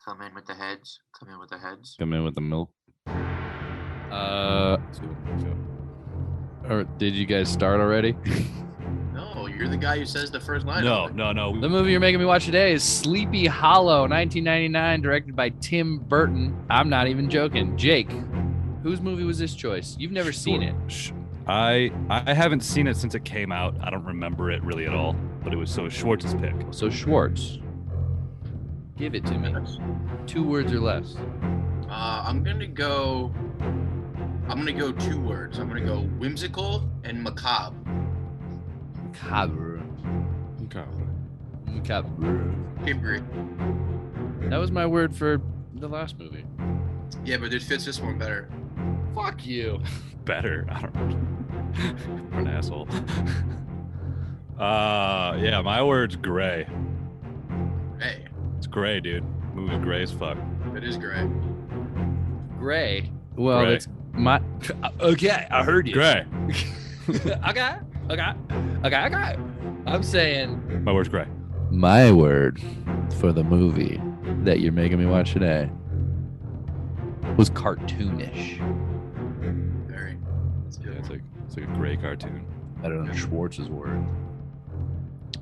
Come in with the heads. Come in with the heads. Come in with the milk. Or did you guys start already? No, you're the guy who says the first line. No. The movie you're making me watch today is Sleepy Hollow, 1999, directed by Tim Burton. I'm not even joking. Jake, whose movie was this choice? You've never seen it. I haven't seen it since it came out. I don't remember it really at all, but it was Schwartz's pick. So Schwartz, give it to me. 2 words or less. I'm gonna go 2 words. I'm gonna go whimsical and macabre. Macabre. Macabre. That was my word for the last movie. Yeah, but it fits this one better. Fuck you. Better. I don't know. You're an asshole. Yeah, my word's gray. Hey, It's gray, dude. Movie's gray as fuck. it is gray. Gray. Well, Gray. that's my. Okay, I heard you. Gray. Okay. I'm saying My word's gray. my word for the movie that you're making me watch today was cartoonish. Very. That's Yeah, good. it's like a gray cartoon. Better than Schwartz's word.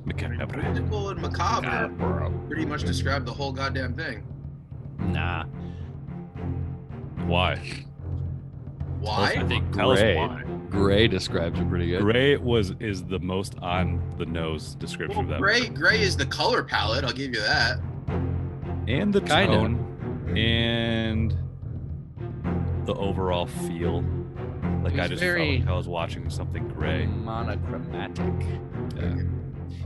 Macabre. Whimsical and macabre pretty much describe the whole goddamn thing. Nah. Why? Why? I think Tell us gray. why. Gray describes it pretty good. Gray is the most on the nose description of that. Gray is the color palette. I'll give you that. And the Kinda. tone and the overall feel. Like It I was just very- felt like I was watching something gray. Monochromatic. Yeah.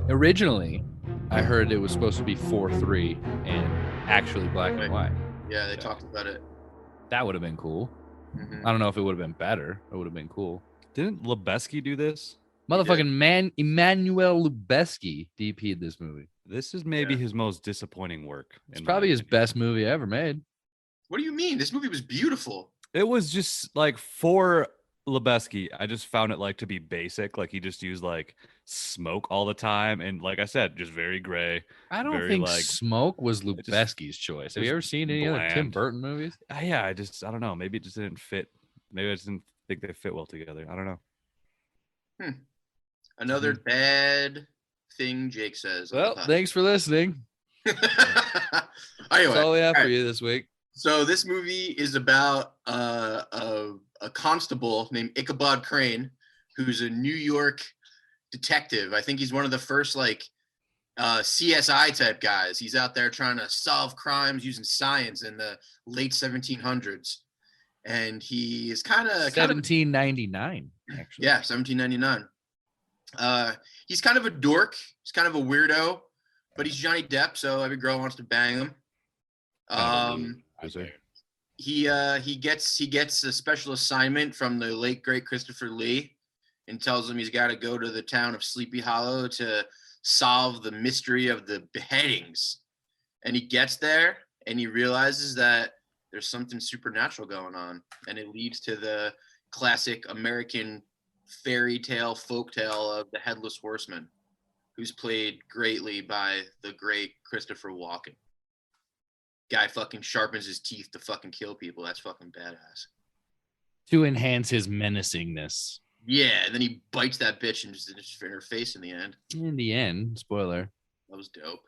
Originally, I heard it was supposed to be 4:3 and actually black and white. Yeah, they talked about it. That would have been cool. Mhm. I don't know if it would have been better. It would have been cool. Didn't Lebesky do this? Motherfucking Emmanuel Lubezki DP'd this movie. This is maybe his most disappointing work. It's in probably my his opinion. best movie ever made. What do you mean? This movie was beautiful. It was just like for Lebesky, I just found it like to be basic. Like he just used like smoke all the time, and like I said, just very gray. I don't Very, think like, Smoke was just- Lubezki's choice. Have you just ever seen any other Tim bland. Burton movies? Yeah, I don't know. Maybe it just didn't fit. Maybe I just didn't think they fit well together. I don't know. Another bad thing Jake says. Well, thanks for listening. Anyway, That's all we have all for right. you this week. So this movie is about a constable named Ichabod Crane, who's a New York detective. I think he's one of the first like CSI type guys. He's out there trying to solve crimes using science in the late 1700s, and he is kind of 1799, actually. yeah, 1799. He's kind of a dork. He's kind of a weirdo, but he's Johnny Depp, so every girl wants to bang him. He gets a special assignment from the late great Christopher Lee, and tells him he's got to go to the town of Sleepy Hollow to solve the mystery of the beheadings. And he gets there and he realizes that there's something supernatural going on, and it leads to the classic American fairy tale folktale of the Headless Horseman, who's played greatly by the great Christopher Walken. Guy fucking sharpens his teeth to fucking kill people. That's fucking badass. To enhance his menacingness. Yeah, and then he bites that bitch and just in her face in the end. In the end, spoiler. That was dope.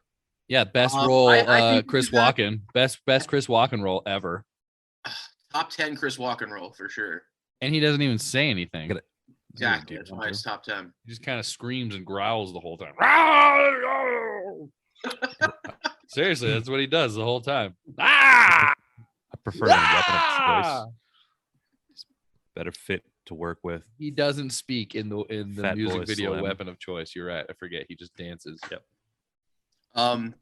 Yeah, best role, I think Chris that- Walken. Best Chris Walken role ever. Top 10 Chris Walken role for sure. And he doesn't even say anything. Exactly. That's why it's top 10. He just kind of screams and growls the whole time. Seriously, that's what he does the whole time. I prefer a weapon of choice. It's better fit to work with. He doesn't speak in the Fat music Boy video Slim. Weapon of Choice. You're right. I forget. He just dances. Yep.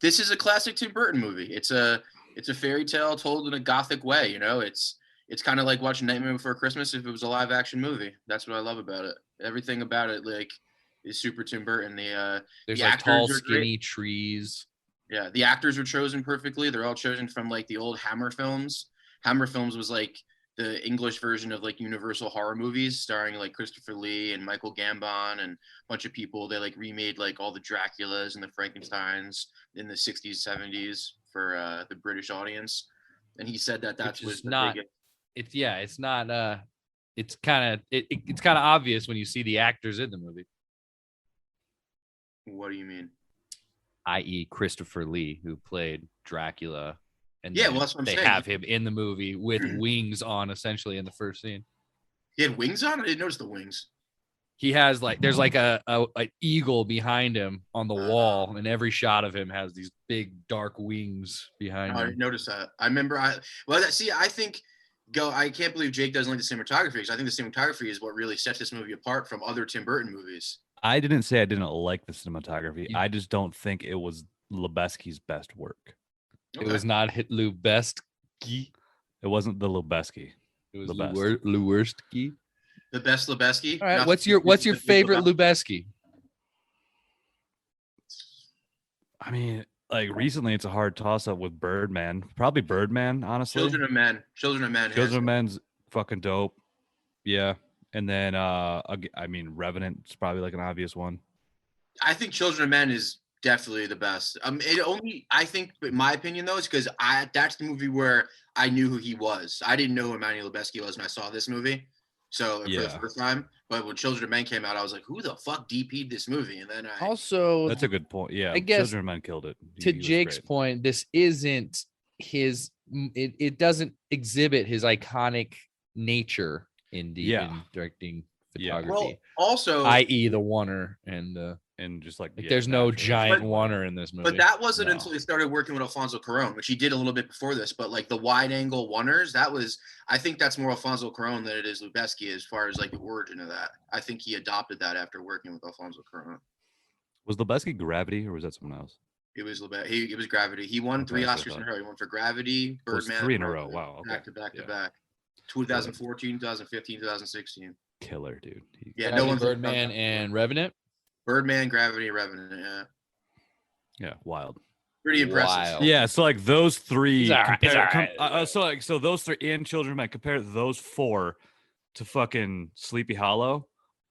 This is a classic Tim Burton movie. It's a fairy tale told in a gothic way. You know, it's kind of like watching Nightmare Before Christmas if it was a live action movie. That's what I love about it. Everything about it like is super Tim Burton. There's the like actors tall, are skinny great. trees. Yeah, the actors were chosen perfectly. They're all chosen from like the old Hammer films. Hammer films was like the English version of like Universal horror movies, starring like Christopher Lee and Michael Gambon and a bunch of people. They like remade like all the Draculas and the Frankensteins in the 60s, 70s. for the British audience, and he said that Which was is the not. biggest. It's not. It's kind of it's kind of obvious when you see the actors in the movie, What do you mean? i.e., Christopher Lee, who played Dracula, and Yeah, then well, that's what I'm they saying. have him in the movie with wings on, essentially in the first scene. He had wings on. I didn't notice the wings. He has there's like a an eagle behind him on the wall, and every shot of him has these big dark wings behind I him. didn't notice that. I remember. I think. I can't believe Jake doesn't like the cinematography, because I think the cinematography is what really sets this movie apart from other Tim Burton movies. I didn't say I didn't like the cinematography. You- I just don't think it was Lubeski's best work. It was not Lubeski. It wasn't the Lubeski. It was The best. Lubeski. The best Lubeski. All right, what's your favorite Lubeski? I mean, like recently, it's a hard toss-up with Birdman. Probably Birdman, honestly. Children of Men. Children of Men. Children of Men's fucking dope. Yeah, and then I mean, Revenant's probably like an obvious one. I think Children of Men is definitely the best. I think, in my opinion, though, is because that's the movie where I knew who he was. I didn't know who Emmanuel Lubezki was when I saw this movie. So for the first time, but when Children of Men came out, I was like, "Who the fuck DP'd this movie?" And then Also, that's a good point. Yeah, I guess Children of Men killed it. To Jake's point, this isn't his. It doesn't exhibit his iconic nature in directing photography. Well, also, i.e., the oneer and just like there's no giant oneer in this movie. But that wasn't until he started working with Alfonso Cuarón, which he did a little bit before this. But like the wide angle oneers, I think that's more Alfonso Cuarón than it is Lubezki as far as like the origin of that. I think he adopted that after working with Alfonso Cuarón. Was Lubezki Gravity or was that someone else? It was It was Gravity. He won 3 Oscars in a row. He won for Gravity, Birdman, 3 in a row. Wow. Okay. Back to back. 2014, 2015, 2016. Killer, dude. No one's Birdman and Revenant. Birdman, Gravity, Revenant. Yeah. Yeah, wild. Pretty impressive. Wild. Yeah, so like those three. So those three in Children of Men, compare those 4 to fucking Sleepy Hollow.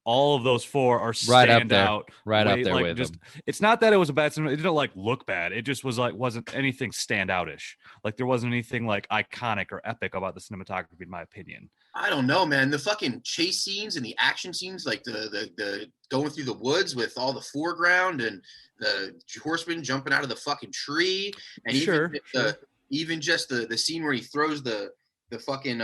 All of those 4 are right up there, out, up there like, with just, them. It's not that it was a bad cinema. It didn't like look bad. It just was like wasn't anything standoutish. Like there wasn't anything like iconic or epic about the cinematography, in my opinion. I don't know, man. The fucking chase scenes and the action scenes, like the going through the woods with all the foreground and the horseman jumping out of the fucking tree, and even just the scene where he throws the fucking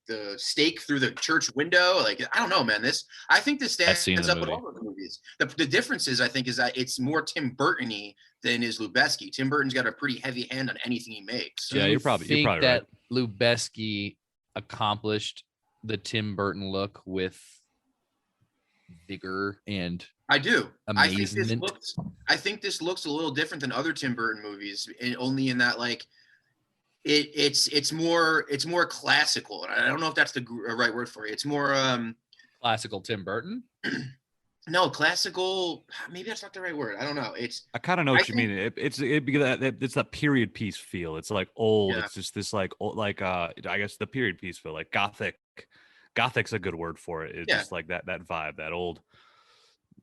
the stake through the church window. Like, I don't know, man. I think this stands up with all of the movies. The difference is, I think, is that it's more Tim Burton-y than is Lubezki. Tim Burton's got a pretty heavy hand on anything he makes. Yeah, you're probably that right. Lubezki accomplished the Tim Burton look with vigor and I do. amazement. I think this looks a little different than other Tim Burton movies, only in that like it's more classical. And I don't know if that's the right word for it. It's more classical Tim Burton. No, classical. Maybe that's not the right word. I don't know. I kind of know what you mean. It's that period piece feel. It's like old. Yeah. It's just this like old, like I guess the period piece feel, like gothic. Gothic's a good word for it. It's just like that vibe, that old,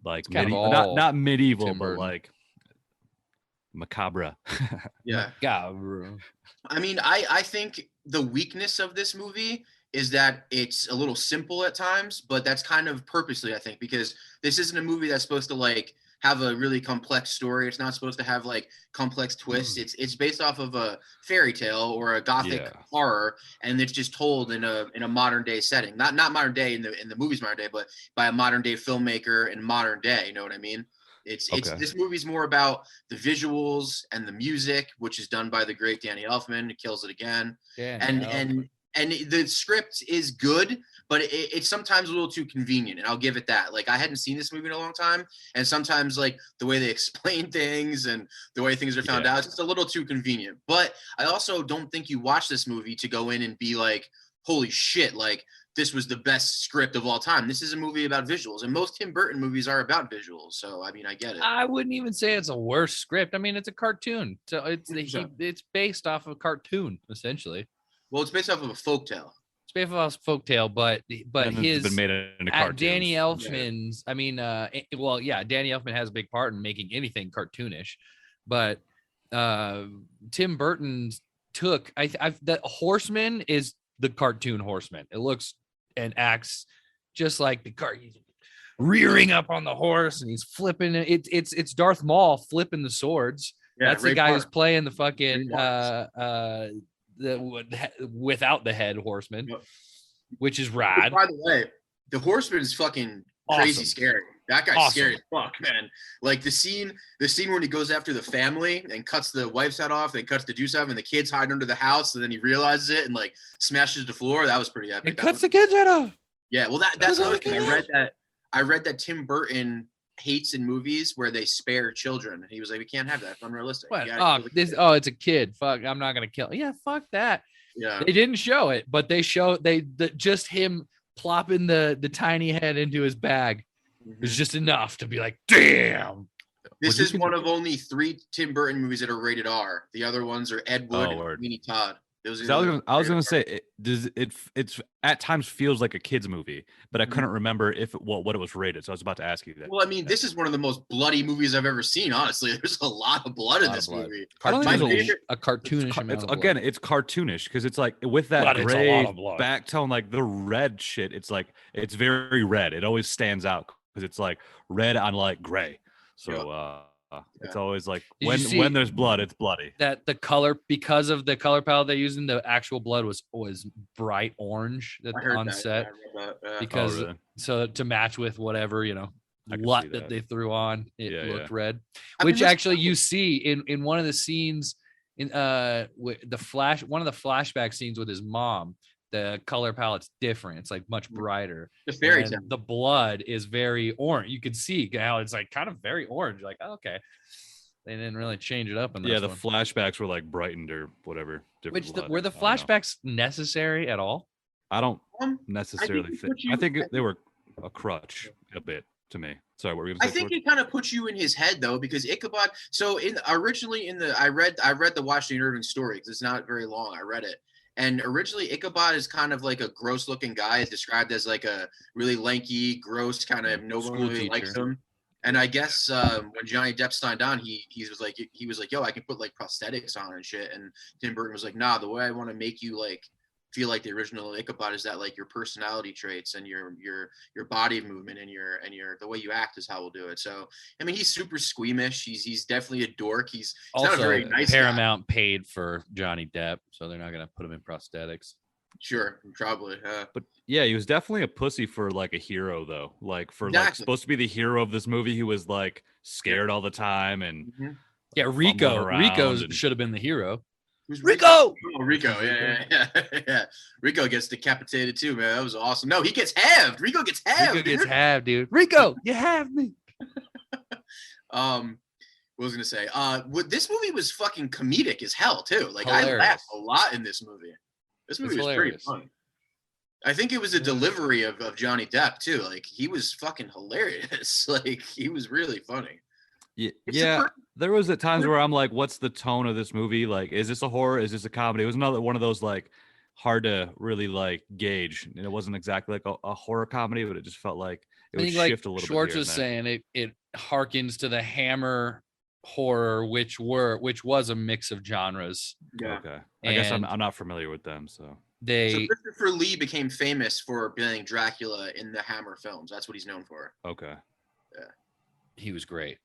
like not medieval, but like macabre. Yeah. Macabre. I mean, I think the weakness of this movie is that it's a little simple at times, but that's kind of purposely, I think, because this isn't a movie that's supposed to like have a really complex story. It's not supposed to have like complex twists. It's based off of a fairy tale or a gothic horror, and it's just told in a modern day setting. Not modern day in the movie's modern day, but by a modern day filmmaker in modern day. You know what I mean? It's this movie's more about the visuals and the music, which is done by the great Danny Elfman. It kills it again. And the script is good, but it's sometimes a little too convenient, and I'll give it that. Like, I hadn't seen this movie in a long time, and sometimes like the way they explain things and the way things are found out, it's just a little too convenient. But I also don't think you watch this movie to go in and be like, holy shit, like this was the best script of all time. This is a movie about visuals, and most Tim Burton movies are about visuals. So I mean, I get it. I wouldn't even say it's a worse script. I mean, it's a cartoon, so it's based off of a cartoon essentially. Well, it's based off of a folktale. It's based off a folktale, but his been made into cartoons. Danny Elfman's. I mean, Danny Elfman has a big part in making anything cartoonish, but Tim Burton took that Horseman is the cartoon Horseman. It looks and acts just like the car. He's rearing up on the horse and he's flipping it. It's Darth Maul flipping the swords. Yeah, that's the guy who's playing the fucking without the head Horseman, which is rad. By the way, the Horseman is fucking crazy scary. That guy's scary as fuck, man. Like the scene when he goes after the family and cuts the wife's head off, then cuts the Deuce off, and the kids hide under the house, and then he realizes it and like smashes the floor. That was pretty epic. It cuts the kids head off. Yeah, well, that's another thing. I read that Tim Burton hates in movies where they spare children. He was like, we can't have that. It's unrealistic. It's a kid. Fuck, I'm not gonna kill it. Yeah, fuck that. Yeah. They didn't show it, but they just him plopping the tiny head into his bag is just enough to be like, damn. This is one of only 3 Tim Burton movies that are rated R. The other ones are Ed Wood and Sweeney Todd. I was gonna say, it's at times feels like a kid's movie, but I couldn't remember what it was rated. So I was about to ask you that. Well, I mean, this is one of the most bloody movies I've ever seen. Honestly, there's a lot of blood in this movie. I don't think a cartoonish amount. It's cartoonish because it's like with that gray back tone, like the red shit. It's like it's very red. It always stands out because it's like red on like gray. So it's always like when there's blood, it's bloody. That the color, because of the color palette they're using, the actual blood was bright orange on set. Because so to match with whatever that they threw on, it looked red. Which actually you see in one of the scenes in one of the flashback scenes with his mom. The color palette's different. It's like much brighter. The blood is very orange. You can see how it's like kind of very orange. Like, okay, they didn't really change it up in this the flashbacks were like brightened or whatever. Were the flashbacks necessary at all? I don't necessarily think. I think they were a crutch a bit to me. Sorry, what were you gonna say? I think it kind of puts you in his head though, because Ichabod. So I read the Washington Irving story because it's not very long. I read it. And originally, Ichabod is kind of like a gross-looking guy. It's described as like a really lanky, gross kind of no one really likes him. And I guess when Johnny Depp signed on, he was like, yo, I can put like prosthetics on and shit. And Tim Burton was like, nah, the way I want to make you like feel like the original Ichabod is that like your personality traits and your body movement and your the way you act is how we'll do it. So I mean, he's super squeamish. He's definitely a dork. He's also not a very nice Paramount guy. Paid for Johnny Depp, so they're not gonna put him in prosthetics. Sure, probably. But yeah, he was definitely a pussy for like a hero though. Like like supposed to be the hero of this movie. He was like scared all the time and Rico should have been the hero. Who's Rico? Oh, Rico. Yeah. Rico gets decapitated too, man. That was awesome. No, he gets halved. Rico gets halved. Dude. Rico, you have me. What was I gonna say? This movie was fucking comedic as hell too. Like hilarious. I laughed a lot in this movie. This movie was pretty fun. I think it was a delivery of Johnny Depp too. Like he was fucking hilarious. Like he was really funny. Yeah. There was at times where I'm like, what's the tone of this movie? Like, is this a horror? Is this a comedy? It was another one of those like hard to really like gauge. And it wasn't exactly like a horror comedy, but it just felt like it would shift a little bit. Schwartz was saying it harkens to the Hammer horror, which was a mix of genres. Yeah. Okay. I guess I'm not familiar with them, so. So Christopher Lee became famous for playing Dracula in the Hammer films. That's what he's known for. Okay. Yeah. He was great.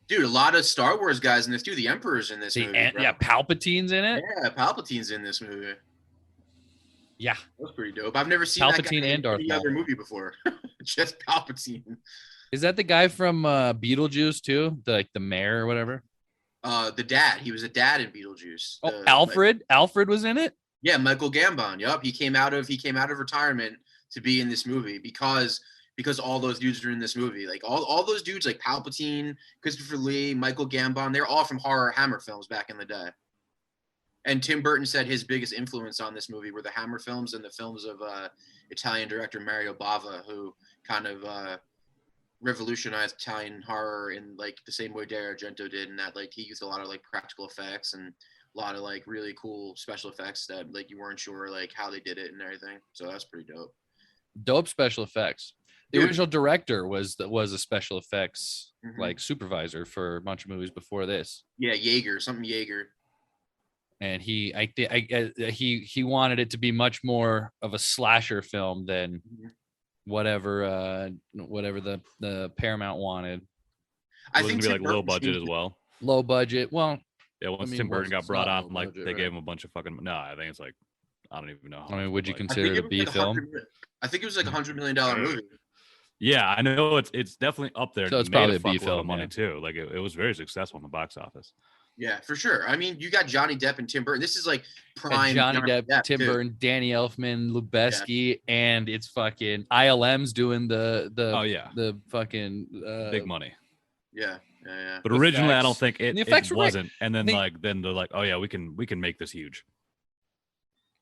Dude, a lot of Star Wars guys in this too. The Emperor's in this movie. Palpatine's in it. Yeah, Palpatine's in this movie. Yeah, that's pretty dope. I've never seen Palpatine that guy in any other movie before. Just Palpatine. Is that the guy from Beetlejuice too? The mayor or whatever? The dad. He was a dad in Beetlejuice. Alfred. Alfred was in it. Yeah, Michael Gambon. Yup, he came out of retirement to be in this movie because all those dudes are in this movie. Like all those dudes, like Palpatine, Christopher Lee, Michael Gambon, they're all from horror Hammer films back in the day. And Tim Burton said his biggest influence on this movie were the Hammer films and the films of Italian director Mario Bava, who kind of revolutionized Italian horror in like the same way Dario Argento did, and that like he used a lot of like practical effects and a lot of like really cool special effects that like you weren't sure like how they did it and everything. So that's pretty dope. Dope special effects. The original director was a special effects like supervisor for a bunch of movies before this. Yeah, Yeager. And he wanted it to be much more of a slasher film than whatever the Paramount wanted. I think it was gonna be like low budget as well. Low budget. Well, yeah. Once Tim Burton got brought on, like they gave him a bunch of fucking. No, I think it's like I don't even know. I mean, would you consider it a B film? I think it was like $100 million movie. Yeah, I know it's definitely up there. So it's probably a B film, money too. Like it was very successful in the box office. Yeah, for sure. I mean, you got Johnny Depp and Tim Burton. This is like prime Johnny Depp, Tim Burton, Danny Elfman, Lubeski, and it's fucking ILM's doing the fucking big money. Yeah. But originally, I don't think it wasn't. And then then they're like, oh yeah, we can make this huge.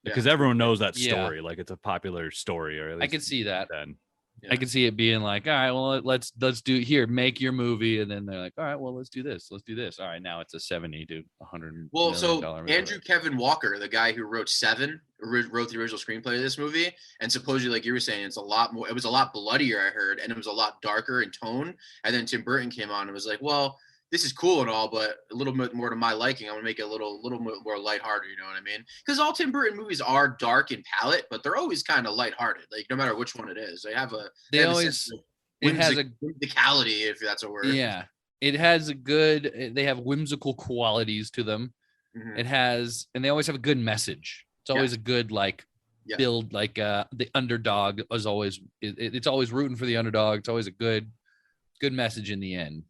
Because everyone knows that story. Like it's a popular story, or at least I can see that. Then. Yeah. I can see it being like, all right, well, let's do here, make your movie, and then they're like, all right, well, let's do this. All right, now it's a 70 to 100. Well, so Andrew Kevin Walker, the guy who wrote Seven, wrote the original screenplay of this movie, and supposedly, like you were saying, it's a lot more. It was a lot bloodier, I heard, and it was a lot darker in tone. And then Tim Burton came on and was like, well, this is cool and all, but a little bit more to my liking. I'm gonna make it a little more lighthearted. You know what I mean? Because all Tim Burton movies are dark in palette, but they're always kind of lighthearted. Like no matter which one it is, they have a whimsicality, if that's a word. Yeah, it has they have whimsical qualities to them. It has, and they always have a good message. It's always a good build. Like the underdog is always it's always rooting for the underdog. It's always a good message in the end.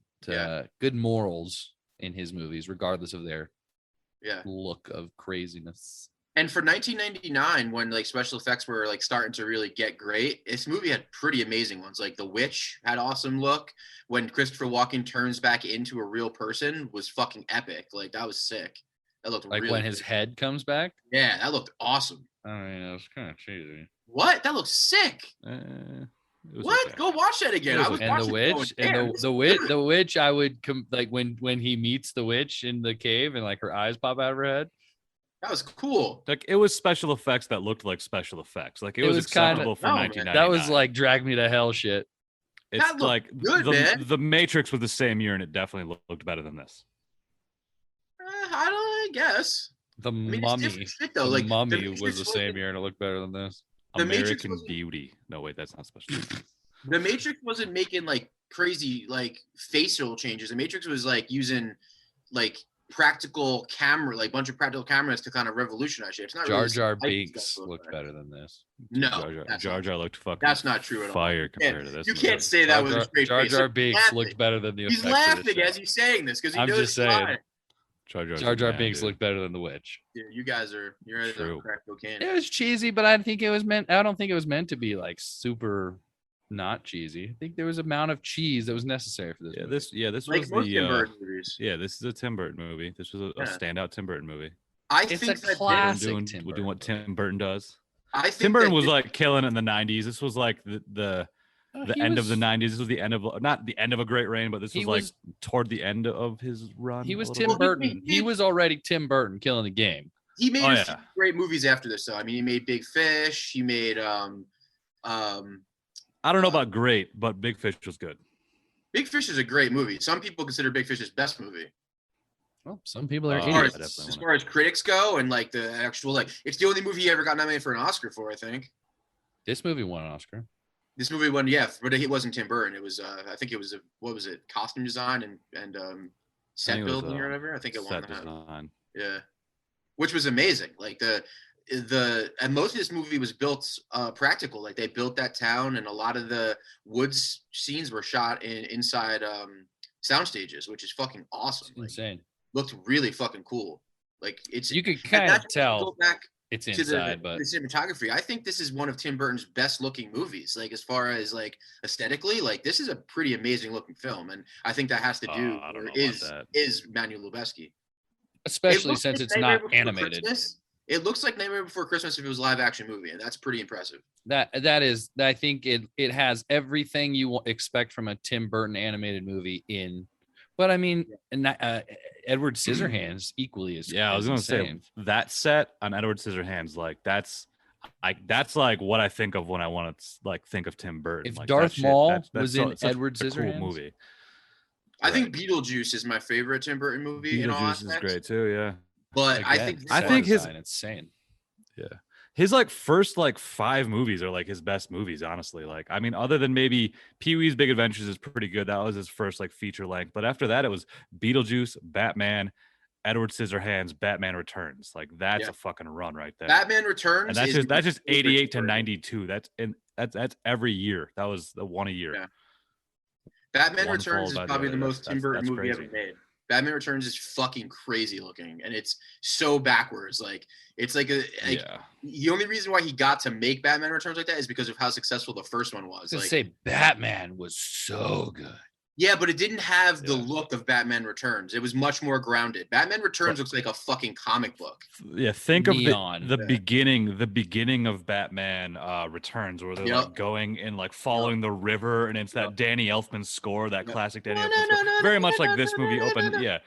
Good morals in his movies, regardless of their look of craziness. And for 1999, when like special effects were like starting to really get great, this movie had pretty amazing ones. Like The Witch had awesome look. When Christopher Walken turns back into a real person was fucking epic. Like that was sick. That looked like really when his head comes back. Yeah, that looked awesome. I mean, it was kind of cheesy. What? That looks sick. What? Okay. Go watch that again. I was and the witch and the witch. I would like when he meets the witch in the cave and like her eyes pop out of her head. That was cool. Like it was special effects that looked like special effects. Like it was acceptable for 1999. That was like drag me to hell shit. It's that like good, man. The Matrix was the same year and it definitely looked better than this. I guess. Mummy. Shit, though. The Mummy was the same year and it looked better than this. American Beauty. No, wait, that's not special. The Matrix wasn't making like crazy like facial changes. The Matrix was like using like practical camera, like bunch of practical cameras to kind of revolutionize shit. It's not Jar Jar Binks looked better than this. No, Jar Jar looked fucking. That's not true at all. Fire compared to this. You can't say that with a straight face. Jar Jar Binks looked better than the. He's laughing as he's saying this because he knows. I'm just saying. Jar Jar Binks looked better than the witch. Yeah, you're crack cocaine. It was cheesy, but I don't think it was meant to be like super not cheesy. I think there was an amount of cheese that was necessary for this. This was the Tim Burton movies. Yeah, this is a Tim Burton movie. This was a standout Tim Burton movie. It's think a classic. We're doing what Tim Burton does. I think Tim Burton was like killing it in the 90s. This was like the end of the 90s. This was the end of not the end of a great reign, but this was like toward the end of his run. He was Tim Burton. He was already Tim Burton killing the game. He made great movies after this, though. I mean, he made Big Fish. He made I don't know about great, but Big Fish was good. Big Fish is a great movie. Some people consider Big Fish his best movie. Well, some people are idiots. As far as critics go, and like the actual it's the only movie he ever got nominated for an Oscar for, I think. This movie won an Oscar. This movie won, but it wasn't Tim Burton. It was, I think it was what was it, costume design and set building or whatever. I think it won that. Design. Yeah, which was amazing. Like and most of this movie was built practical. Like they built that town, and a lot of the woods scenes were shot inside sound stages, which is fucking awesome. Insane. Looked really fucking cool. Like you could kind of tell it's inside, but the cinematography. I think this is one of Tim Burton's best looking movies. Like as far as like aesthetically, like this is a pretty amazing looking film, and I think that has to do is Manuel Lubezki, especially since it's not animated. Christmas. It looks like Nightmare Before Christmas if it was a live action movie, and that's pretty impressive. That is, I think it has everything you expect from a Tim Burton animated movie in. But I mean, Edward Scissorhands equally is. Yeah, I was gonna say that set on Edward Scissorhands, like that's that's like what I think of when I want to like think of Tim Burton. If like Darth Maul was in Edward Scissorhands, Scissorhands, cool movie. I think Beetlejuice is my favorite Tim Burton movie. Beetlejuice is great too. Yeah, but again, I think his insane. Yeah, his like first like 5 movies are like his best movies. Honestly, like I mean, other than maybe Pee-wee's Big Adventures is pretty good. That was his first like feature length. But after that, it was Beetlejuice, Batman, Edward Scissorhands, Batman Returns. Like that's a fucking run right there. Batman Returns, and that's just 88 to 92. That's every year. That was the one a year. Yeah. Batman Returns is probably the most Tim Burton movie ever made. Batman Returns is fucking crazy looking, and it's so backwards. Like it's like the only reason why he got to make Batman Returns like that is because of how successful the first one was. Like, say Batman was so good. Yeah, but it didn't have the look of Batman Returns. It was much more grounded. Batman Returns looks like a fucking comic book. Yeah, think Neon. Of the beginning of Batman Returns, where they're like going and like following the river, and it's that Danny Elfman score, that classic Danny Elfman score. Very much like this movie opened. Yeah,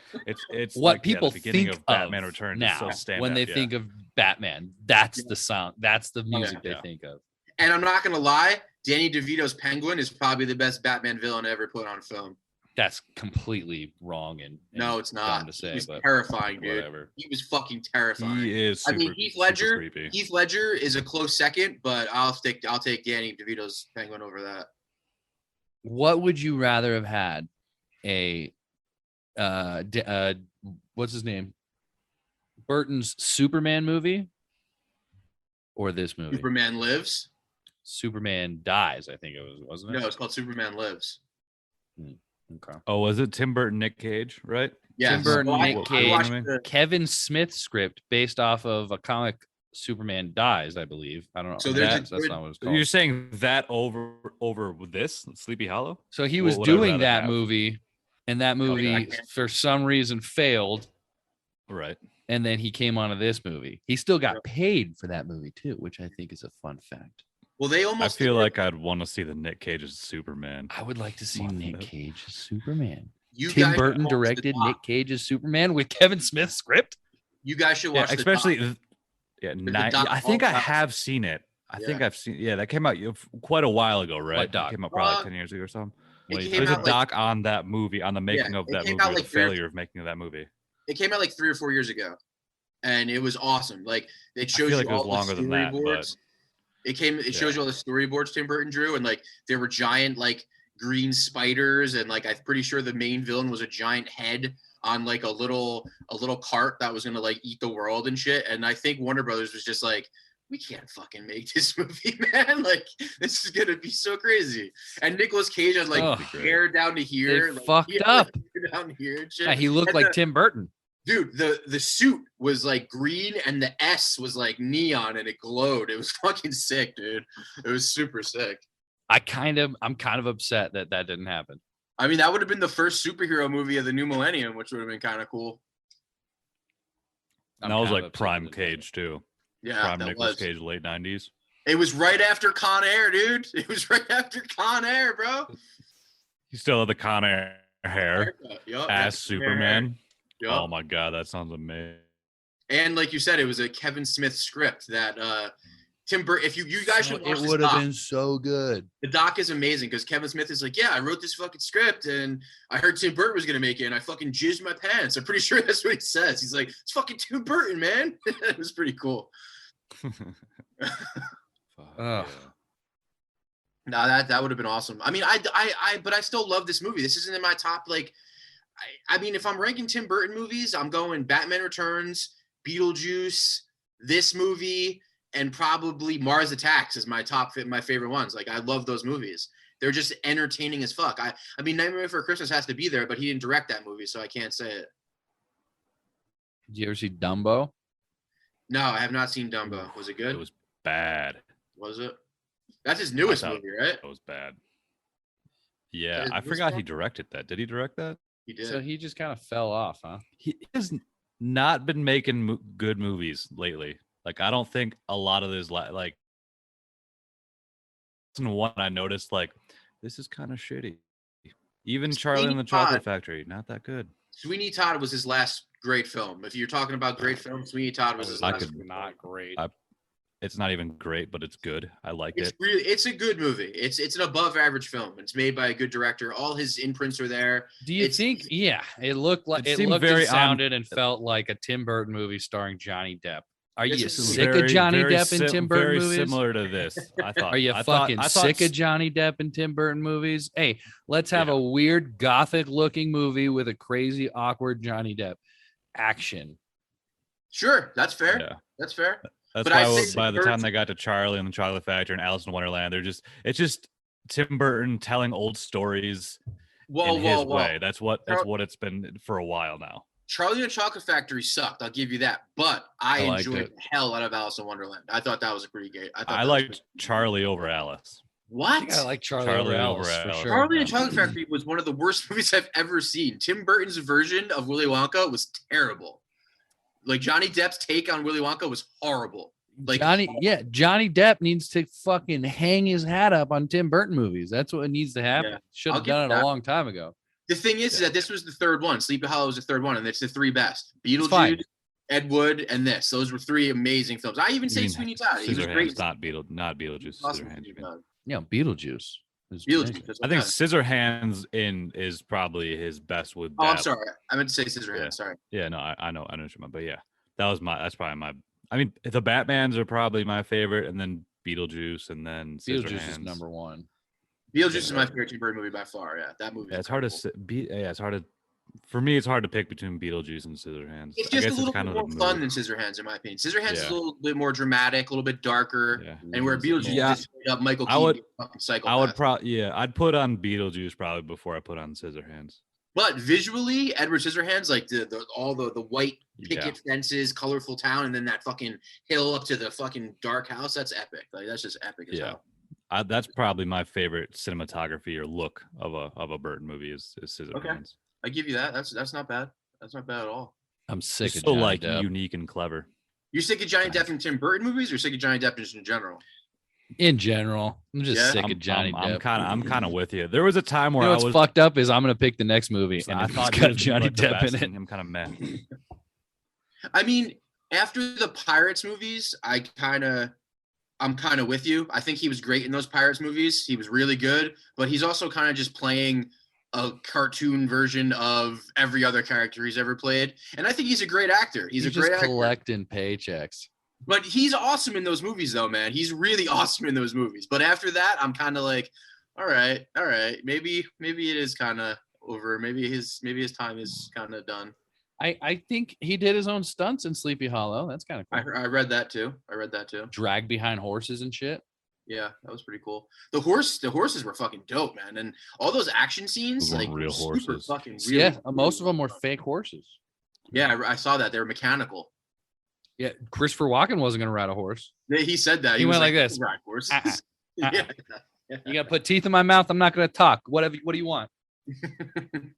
it's what like, people the beginning think of Batman Returns now when they think of Batman. That's the sound. That's the music they think of. And I'm not gonna lie, Danny DeVito's Penguin is probably the best Batman villain ever put on film. That's completely wrong and no, it's not. To say, He's but terrifying, dude. Whatever. He was fucking terrifying. He is. Super, Heath Ledger is a close second, but I'll take Danny DeVito's Penguin over that. What would you rather have had? What's his name? Burton's Superman movie, or this movie? Superman Lives. Superman Dies, I think it was, wasn't it? No, it's called Superman Lives. Okay. Oh, was it Tim Burton, Nick Cage, right? Yeah, Tim Burton, Nick Cage, Kevin Smith script based off of a comic, Superman Dies, I believe. I don't know. So that's not what it's called. You're saying that over this Sleepy Hollow? So he was doing that movie, and that movie for some reason failed. Right. And then he came onto this movie. He still got paid for that movie too, which I think is a fun fact. Well, I feel like I'd want to see the Nick Cage's Superman. I would like to see Nick Cage's Superman. Tim Burton directed Nick Cage's Superman with Kevin Smith's script. You guys should watch especially I think I have seen it. I think I've seen that came out quite a while ago, right? What doc? It came out probably 10 years ago or something. There's a doc on that movie, on the making of that movie, the failure of making of that movie. It came out like 3 or 4 years ago, and it was awesome. Like it shows you all the storyboards. It shows you all the storyboards Tim Burton drew, and like there were giant like green spiders, and like I'm pretty sure the main villain was a giant head on like a little cart that was gonna like eat the world and shit. And I think Warner Brothers was just like, we can't fucking make this movie, man. Like this is gonna be so crazy. And Nicolas Cage had like hair down to here, like, fucked up down here and shit. Yeah, he looked like Tim Burton. Dude, the suit was like green and the S was like neon and it glowed. It was fucking sick, dude. It was super sick. I'm kind of upset that didn't happen. I mean, that would have been the first superhero movie of the new millennium, which would have been kind of cool. And that was like prime Cage too. Yeah, prime Nicolas Cage, late 90s. It was right after Con Air, dude. It was right after Con Air, bro. He still had the Con Air hair as Superman. Hair. Yep. Oh my god, that sounds amazing. And like you said, it was a Kevin Smith script that Tim Burton. If you guys should watch this, it would have been so good. The doc is amazing because Kevin Smith is like, yeah, I wrote this fucking script and I heard Tim Burton was gonna make it, and I fucking jizzed my pants. I'm pretty sure that's what he says. He's like, it's fucking Tim Burton, man. It was pretty cool. Yeah. No, that would have been awesome. I mean, but I still love this movie. This isn't in my top like. I mean, if I'm ranking Tim Burton movies, I'm going Batman Returns, Beetlejuice, this movie, and probably Mars Attacks is my favorite ones. Like, I love those movies. They're just entertaining as fuck. I mean, Nightmare Before Christmas has to be there, but he didn't direct that movie, so I can't say it. Did you ever see Dumbo? No, I have not seen Dumbo. Was it good? It was bad. Was it? That's his newest movie, right? It was bad. Yeah, I forgot he directed that. Did he direct that? He did. So he just kind of fell off, huh? He has not been making good movies lately. Like, I don't think a lot of this, like, one I noticed, like, this is kind of shitty. Even Charlie and the Chocolate Factory, not that good. Sweeney Todd was his last great film. If you're talking about great films, Sweeney Todd was his last. Not great. It's not even great, but it's good. I like it. It's a good movie. It's an above average film. It's made by a good director. All his imprints are there. Do you think? Yeah, it looked like it looked and sounded and felt like a Tim Burton movie starring Johnny Depp. Are you sick of Johnny Depp in Tim Burton movies? Very similar to this. I thought. Are you fucking sick of Johnny Depp in Tim Burton movies? Hey, let's have a weird gothic looking movie with a crazy awkward Johnny Depp. Action. Sure, that's fair. Yeah. That's fair. That's why by the time they got to Charlie and the Chocolate Factory and Alice in Wonderland, it's just Tim Burton telling old stories in his way. That's what it's been for a while now. Charlie and the Chocolate Factory sucked. I'll give you that. But I enjoyed the hell out of Alice in Wonderland. I thought that was a pretty great. I liked Charlie over Alice. What? I like Charlie over Alice. For sure. Charlie and the Chocolate Factory was one of the worst movies I've ever seen. Tim Burton's version of Willy Wonka was terrible. Like Johnny Depp's take on Willy Wonka was horrible. Like Johnny Depp needs to fucking hang his hat up on Tim Burton movies. That's what needs to happen. Yeah. Should have done it a long time ago. The thing is that this was the third one. Sleepy Hollow was the third one, and it's the three best. Beetlejuice, Ed Wood, and this. Those were three amazing films. I even say Sweeney Todd. He was great. Not Beetlejuice. Awesome. Yeah, Beetlejuice. I think Scissorhands is probably his best with. Oh, I'm sorry. I meant to say Scissorhands. Yeah. Sorry. Yeah, no, I know what you're about, but yeah, that's probably my. I mean, the Batmans are probably my favorite, and then Beetlejuice, and then Beetlejuice is number one. Beetlejuice is my favorite Tim Burton movie by far. Yeah, that movie. Yeah, it's hard to. For me, it's hard to pick between Beetlejuice and Scissorhands. It's just a little bit more fun than Scissorhands, in my opinion. Scissorhands is a little bit more dramatic, a little bit darker, and where Beetlejuice is just straight up Michael Keaton fucking psychopath. I'd put on Beetlejuice probably before I put on Scissorhands. But visually, Edward Scissorhands, like all the white picket fences, colorful town, and then that fucking hill up to the fucking dark house, that's epic. Like that's just epic as hell. That's probably my favorite cinematography or look of a Burton movie is Scissorhands. Okay. I give you that. That's not bad. That's not bad at all. I'm sick of Johnny Depp. Unique and clever. You're sick of Johnny Depp in Tim Burton movies, or sick of Johnny Depp just in general? In general, I'm just sick of Johnny Depp. I'm kind of with you. There was a time where what's fucked up is I'm gonna pick the next movie and I thought got Johnny Depp in it. I'm kind of mad. I mean, after the Pirates movies, I'm kind of with you. I think he was great in those Pirates movies. He was really good, but he's also kind of just playing a cartoon version of every other character he's ever played. And I think he's a great actor. He's a great actor. Collecting paychecks. But he's awesome in those movies though, man. He's really awesome in those movies. But after that, I'm kind of like, all right. Maybe it is kind of over. Maybe his time is kind of done. I think he did his own stunts in Sleepy Hollow. That's kind of cool. I read that too. Drag behind horses and shit. Yeah, that was pretty cool. The horses were fucking dope, man, and all those action scenes, like real horses. Fucking real. Yeah, most of them were fake horses. Yeah, I saw that they were mechanical. Yeah, Christopher Walken wasn't gonna ride a horse. Yeah, he said that. He went like this. Ride horses. Yeah. You gotta put teeth in my mouth. I'm not gonna talk. What do you want?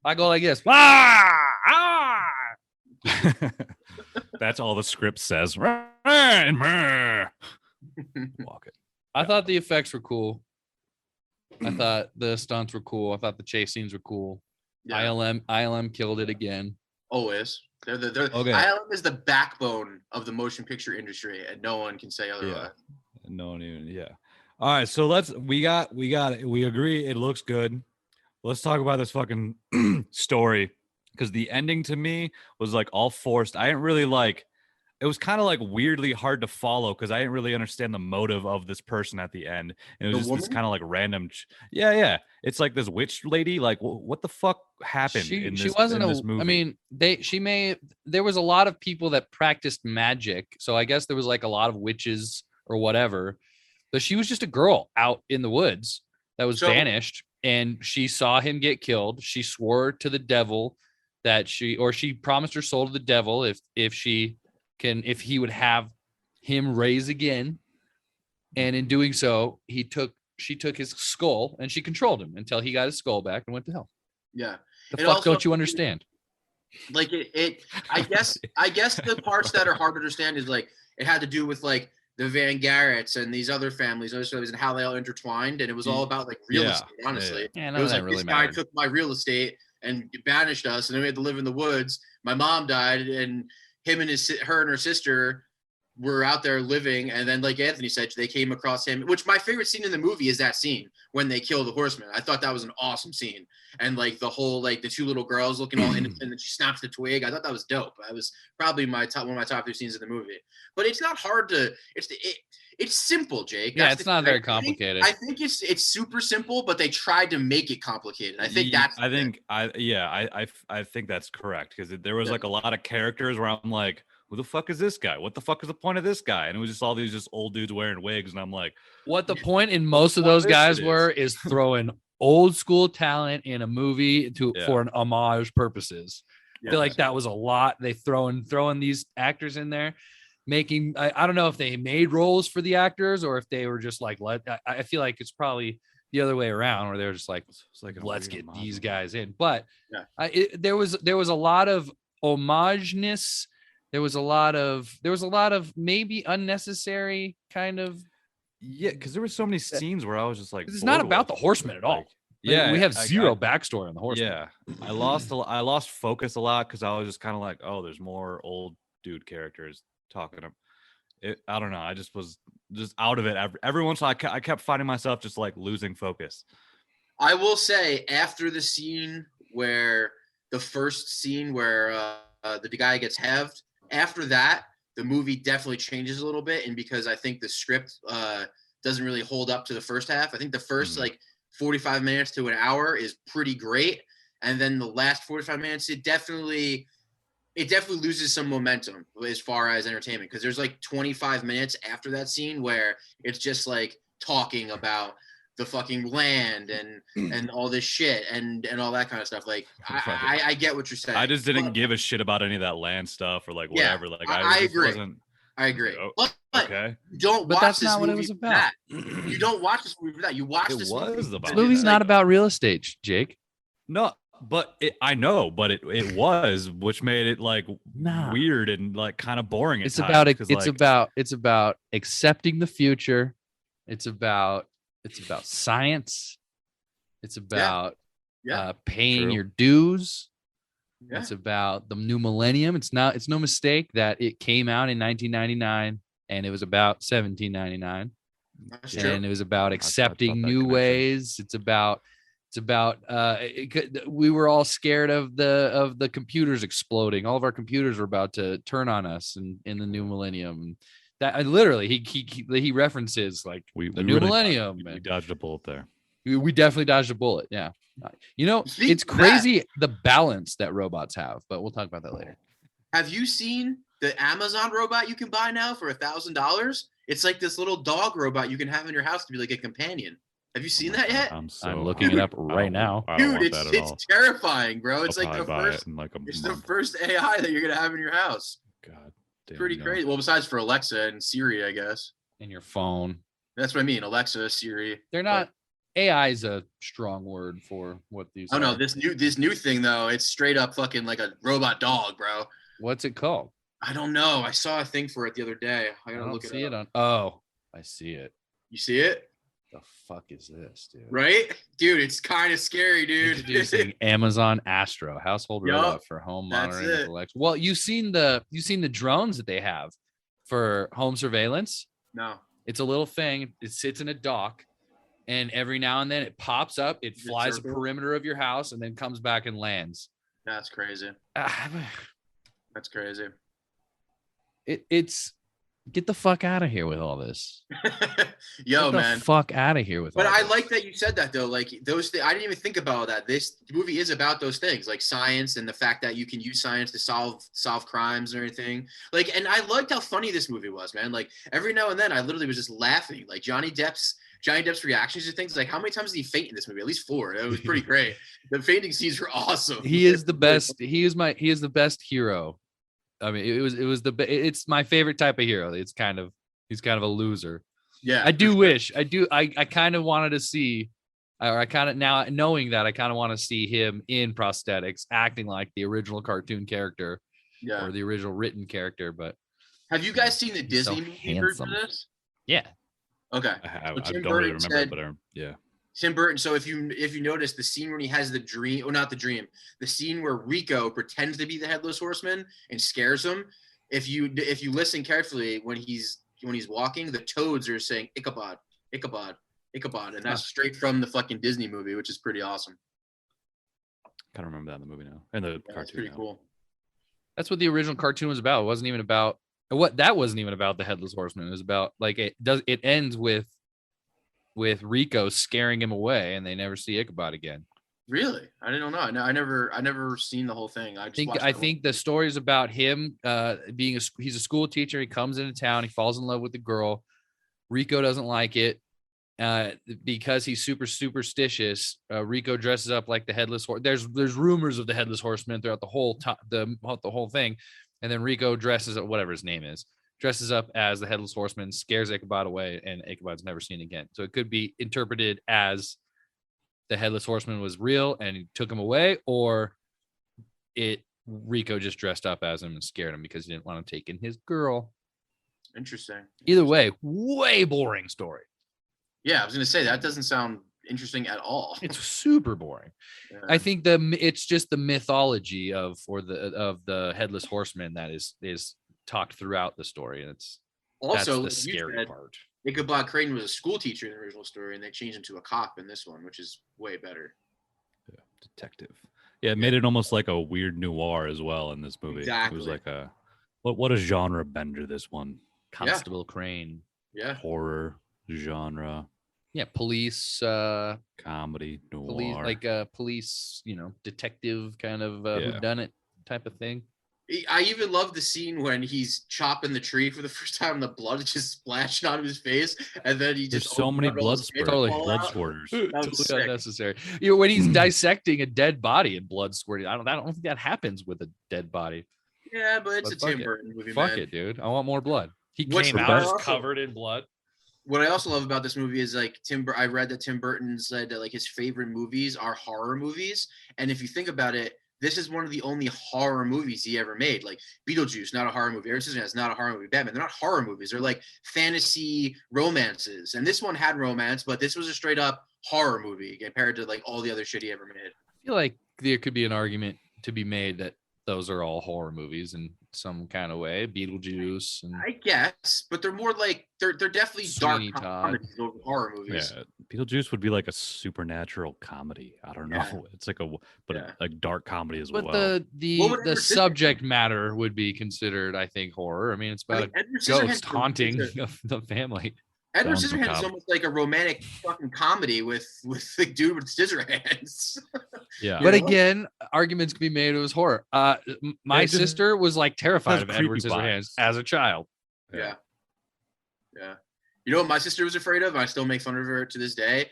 I go like this. Ah! That's all the script says. Walk it. I thought the effects were cool. I thought the stunts were cool. I thought the chase scenes were cool. Yeah. ILM killed it again. Always. They're okay. ILM is the backbone of the motion picture industry, and no one can say otherwise. Yeah. No one even. Yeah. All right. So we agree. It looks good. Let's talk about this fucking story, because the ending to me was like all forced. I didn't really like. It was kind of like weirdly hard to follow because I didn't really understand the motive of this person at the end. And it was just this kind of like random. Yeah. It's like this witch lady. Like, what the fuck happened in this movie? I mean, there was a lot of people that practiced magic. So I guess there was like a lot of witches or whatever. But she was just a girl out in the woods that was banished. And she saw him get killed. She swore to the devil that she promised her soul to the devil if he would have him raise again. And in doing so, she took his skull and she controlled him until he got his skull back and went to hell. Yeah. The fuck don't you understand? Like I guess the parts that are hard to understand is like, it had to do with like the Van Garretts and these other families and how they all intertwined. And it was all about like real estate, honestly. Yeah, it was like, really this guy took my real estate and banished us, and then we had to live in the woods. My mom died, and her and her sister were out there living, and then like Anthony said, they came across him, which my favorite scene in the movie is that scene when they kill the horseman. I thought that was an awesome scene. And like the whole, like the two little girls looking all innocent and she snaps the twig. I thought that was dope. That was probably one of my top 3 scenes in the movie. But it's not hard to, it's simple, Jake. Yeah, it's not very complicated. I think it's super simple, but they tried to make it complicated. I think I think that's correct, because there was like a lot of characters where I'm like, who the fuck is this guy? What the fuck is the point of this guy? And it was just all these just old dudes wearing wigs, and I'm like, what the point in most of those guys is throwing old school talent in a movie for an homage purposes. I feel like that was a lot. They throwing these actors in there, making I don't know if they made roles for the actors or if they were just like, I feel like it's probably the other way around, where they're just like let's get these guys in. But there was a lot of homageness. There was a lot of maybe unnecessary kind of. Yeah, because there were so many scenes where I was just like, it's not about the horsemen at all. Yeah, we have zero backstory on the horsemen. Yeah, I lost focus a lot because I was just kind of like, oh, there's more old dude characters talking. I don't know. I just was just out of it. Every once in a while, I kept finding myself just like losing focus. I will say, after the scene where the guy gets halved, after that, the movie definitely changes a little bit. And because I think the script doesn't really hold up to the first half. I think the first 45 minutes to an hour is pretty great. And then the last 45 minutes, it definitely loses some momentum as far as entertainment. Because there's like 25 minutes after that scene where it's just like talking about the fucking land and all this shit and all that kind of stuff. Like I get what you're saying. I just didn't give a shit about any of that land stuff or like whatever. Like I agree. I agree. But okay. Don't but watch that's this not what movie it was about. You don't watch this movie for that. You watch this movie. This movie's not about real estate, Jake. No, but I know, but it was, which made it like weird and like kind of boring. It's about accepting the future. It's about science. It's about paying your dues. Yeah. It's about the new millennium. It's no mistake that it came out in 1999 and it was about 1799. That's true. And it was about accepting new ways. It's about we were all scared of the computers exploding. All of our computers were about to turn on us in the new millennium. That literally he references like the new millennium. We dodged a bullet there. We definitely dodged a bullet. Yeah. It's crazy the balance that robots have, but we'll talk about that later. Have you seen the Amazon robot you can buy now for $1,000? It's like this little dog robot you can have in your house to be like a companion. Have you seen that yet? I'm looking it up right now. Dude, it's terrifying, bro. It's like the first AI that you're gonna have in your house. God. Pretty crazy. Well, besides for Alexa and Siri, I guess. And your phone. That's what I mean. Alexa, Siri. They're not. AI is a strong word for what these. Oh no, this new thing though, it's straight up fucking like a robot dog, bro. What's it called? I don't know. I saw a thing for it the other day. I gotta look it up. Oh, I see it. You see it? The fuck is this, dude? Right, dude. It's kind of scary, dude. Introducing Amazon Astro, household robot for home monitoring with Alexa. Well, you've seen the drones that they have for home surveillance. No, it's a little thing. It sits in a dock, and every now and then it pops up. It flies a perimeter of your house and then comes back and lands. That's crazy. That's crazy. It's. Get the fuck out of here with all this. Yo, man. Fuck out of here with all this. But I this. like that you said that, though. Like, those things, I didn't even think about that. This movie is about those things, like science and the fact that you can use science to solve crimes and everything. Like, and I liked how funny this movie was, man. Like, every now and then, I literally was just laughing. Like, Johnny Depp's reactions to things. Like, how many times did he faint in this movie? At least 4. It was pretty great. The fainting scenes were awesome. He is the best. He is the best hero. I mean, it's my favorite type of hero. He's kind of a loser. Yeah. I kind of wanted to see, or I kind of now knowing that I kind of want to see him in prosthetics acting like the original cartoon character or the original written character. But have you guys seen the Disney movie version of this? Yeah. Okay. I have. I don't really remember, but yeah. Tim Burton. So if you notice the scene when he has the dream, or not the dream, the scene where Rico pretends to be the headless horseman and scares him, if you listen carefully when he's walking, the toads are saying Ichabod, Ichabod, Ichabod, and that's straight from the fucking Disney movie, which is pretty awesome. Kind of remember that in the movie now, and the cartoon. That's pretty cool. That's what the original cartoon was about. It wasn't even about the Headless Horseman. It was about like it ends with Rico scaring him away, and they never see Ichabod again. Really? I didn't know. I never seen the whole thing. I think the story is about him he's a school teacher. He comes into town. He falls in love with the girl. Rico doesn't like it because he's super superstitious. Rico dresses up like the Headless Horse. There's rumors of the Headless Horseman throughout the whole thing, and then Rico dresses up whatever his name is. Dresses up as the Headless Horseman, scares Ichabod away, and Ichabod's never seen again. So it could be interpreted as the Headless Horseman was real and he took him away, or Rico just dressed up as him and scared him because he didn't want to take in his girl. Interesting. Either way, way boring story. Yeah, I was gonna say that doesn't sound interesting at all. It's super boring. Yeah. I think it's just the mythology of the Headless Horseman that is talked throughout the story, and that's the scary part. Ichabod Crane was a school teacher in the original story, and they changed him to a cop in this one, which is way better. Yeah, detective. Yeah, it made it almost like a weird noir as well in this movie. Exactly. It was like what a genre bender this one. Constable Crane. Yeah. Horror genre. Yeah, police. Comedy, noir. Police, like a police, detective kind of whodunit type of thing. I even love the scene when he's chopping the tree for the first time and the blood is just splashing out of his face, and then he just there's so many blood squirters. Totally unnecessary. When he's dissecting a dead body and blood squirting, I don't think that happens with a dead body. Yeah, but it's a Tim Burton movie. Fuck it, dude. I want more blood. He came out covered in blood. What I also love about this movie is like I read that Tim Burton said that like his favorite movies are horror movies, and if you think about it, this is one of the only horror movies he ever made. Like Beetlejuice, not a horror movie. Edward Scissorhands, not a horror movie. Batman, they're not horror movies. They're like fantasy romances. And this one had romance, but this was a straight up horror movie compared to like all the other shit he ever made. I feel like there could be an argument to be made that those are all horror movies in some kind of way. Beetlejuice, and I guess, but they're more like they're definitely dark comedies over horror movies. Yeah, Beetlejuice would be like a supernatural comedy. I don't know. Yeah. It's like a dark comedy as well. But the subject matter would be considered, I think, horror. I mean, it's about a ghost haunting the family. Edward Scissorhands is almost like a romantic fucking comedy with the dude with scissor hands. Yeah. But again, arguments can be made it was horror. My sister was like terrified of Edward Scissorhands as a child. Yeah. You know what my sister was afraid of? I still make fun of her to this day.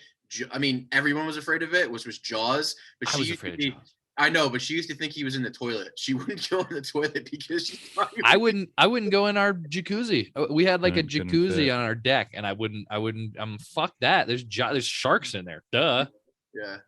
I mean, everyone was afraid of it, which was Jaws. But she was afraid of Jaws. I know, but she used to think he was in the toilet. She wouldn't go in the toilet because she thought I wouldn't go in our jacuzzi. We had like a jacuzzi on our deck, and I wouldn't. Fuck that. There's sharks in there. Duh. Yeah.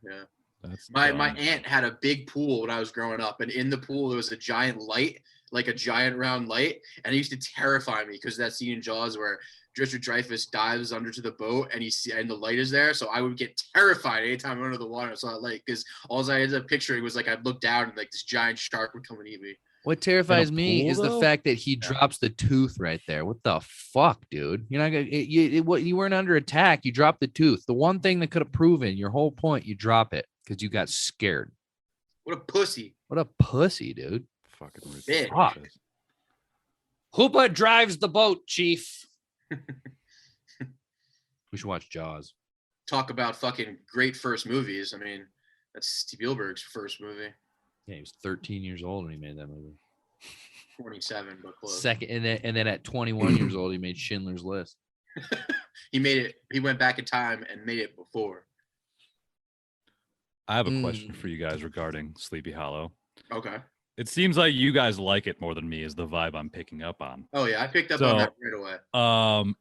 My aunt had a big pool when I was growing up, and in the pool there was a giant light, like a giant round light, and it used to terrify me because that scene in Jaws where Richard Dreyfuss dives under to the boat and the light is there. So I would get terrified anytime I'm under the water. I saw that light because all I ended up picturing was like I'd look down and like this giant shark would come and eat me. What terrifies me is the fact that he drops the tooth right there. What the fuck, dude? You're not gonna you weren't under attack. You dropped the tooth. The one thing that could have proven your whole point, you drop it because you got scared. What a pussy. What a pussy, dude. Fucking fuck. Hoopa drives the boat, Chief. We should watch Jaws. Talk about fucking great first movies. I mean, that's Spielberg's first movie. Yeah, he was 13 years old when he made that movie. 27, but close. Second, and then at 21 years old, he made Schindler's List. He made it. He went back in time and made it before. I have a question for you guys regarding Sleepy Hollow. Okay. It seems like you guys like it more than me is the vibe I'm picking up on. Oh yeah, I picked up on that right away.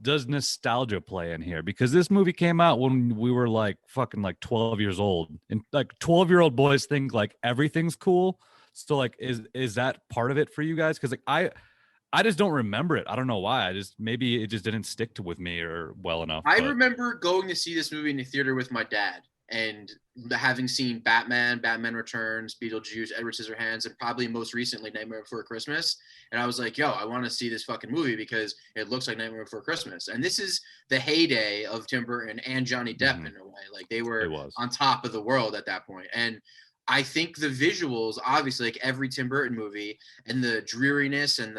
Does nostalgia play in here? Because this movie came out when we were like fucking like 12 years old. And like 12-year-old boys think like everything's cool. So like is that part of it for you guys? Because like I just don't remember it. I don't know why. Maybe it just didn't stick with me or well enough. I remember going to see this movie in the theater with my dad. and having seen Batman Returns, Beetlejuice, Edward Scissorhands, and probably most recently Nightmare Before Christmas. And I was like, yo, I want to see this fucking movie because it looks like Nightmare Before Christmas. And this is the heyday of Tim Burton and Johnny Depp in a way. Like they were on top of the world at that point. And I think the visuals, obviously, like every Tim Burton movie, and the dreariness and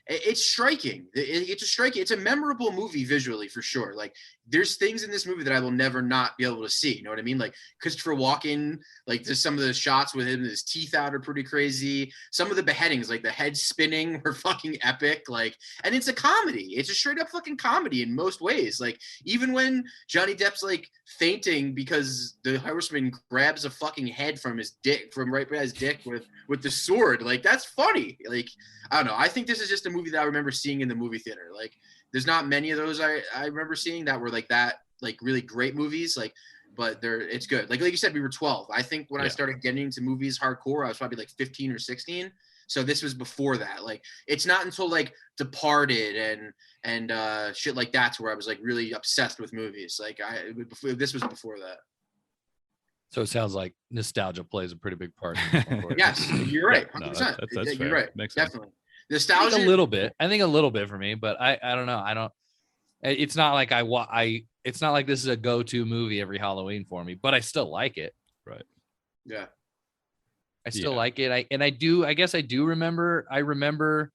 it's striking. It's a memorable movie visually for sure. Like there's things in this movie that I will never not be able to see. You know what I mean? Like Christopher Walken, like there's some of the shots with him, his teeth out are pretty crazy. Some of the beheadings, like the head spinning, were fucking epic. Like, and it's a comedy. It's a straight up fucking comedy in most ways. Like even when Johnny Depp's like fainting because the horseman grabs a fucking head from his dick, from right by his dick with the sword, like that's funny. Like I don't know. I think this is just a movie that I remember seeing in the movie theater. Like there's not many of those I remember seeing that were like that, like really great movies. Like, but it's good. Like you said, we were 12. I think when I started getting into movies hardcore, I was probably like 15 or 16. So this was before that. Like it's not until like Departed and shit like that's where I was like really obsessed with movies. Like this was before that. So it sounds like nostalgia plays a pretty big part. Yes, you're right. 100%. No, that's you're fair. right. Makes Definitely. Sense. Nostalgia. I think a little bit for me, but I don't know. It's not like it's not like this is a go-to movie every Halloween for me, but I still like it. Right. Yeah. I still like it. I guess I do remember. I remember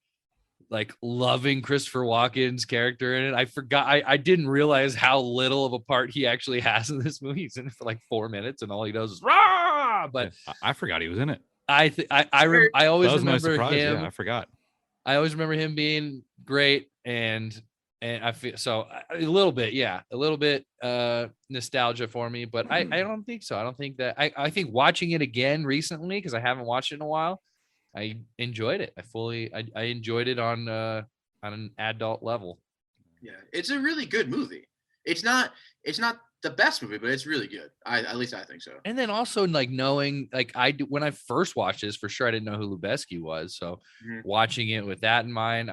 like loving Christopher Walken's character in it. I didn't realize how little of a part he actually has in this movie. He's in it for like 4 minutes and all he does is rah! But I forgot he was in it. I always remember him. Yeah, I forgot. I always remember him being great, and I feel so a little bit nostalgia for me, but I don't think so. I don't think that I think watching it again recently, because I haven't watched it in a while, I enjoyed it. I enjoyed it on an adult level. Yeah, it's a really good movie. It's not the best movie, but it's really good. At least I think so. And then also like knowing, like when I first watched this, for sure I didn't know who Lubezki was. So watching it with that in mind,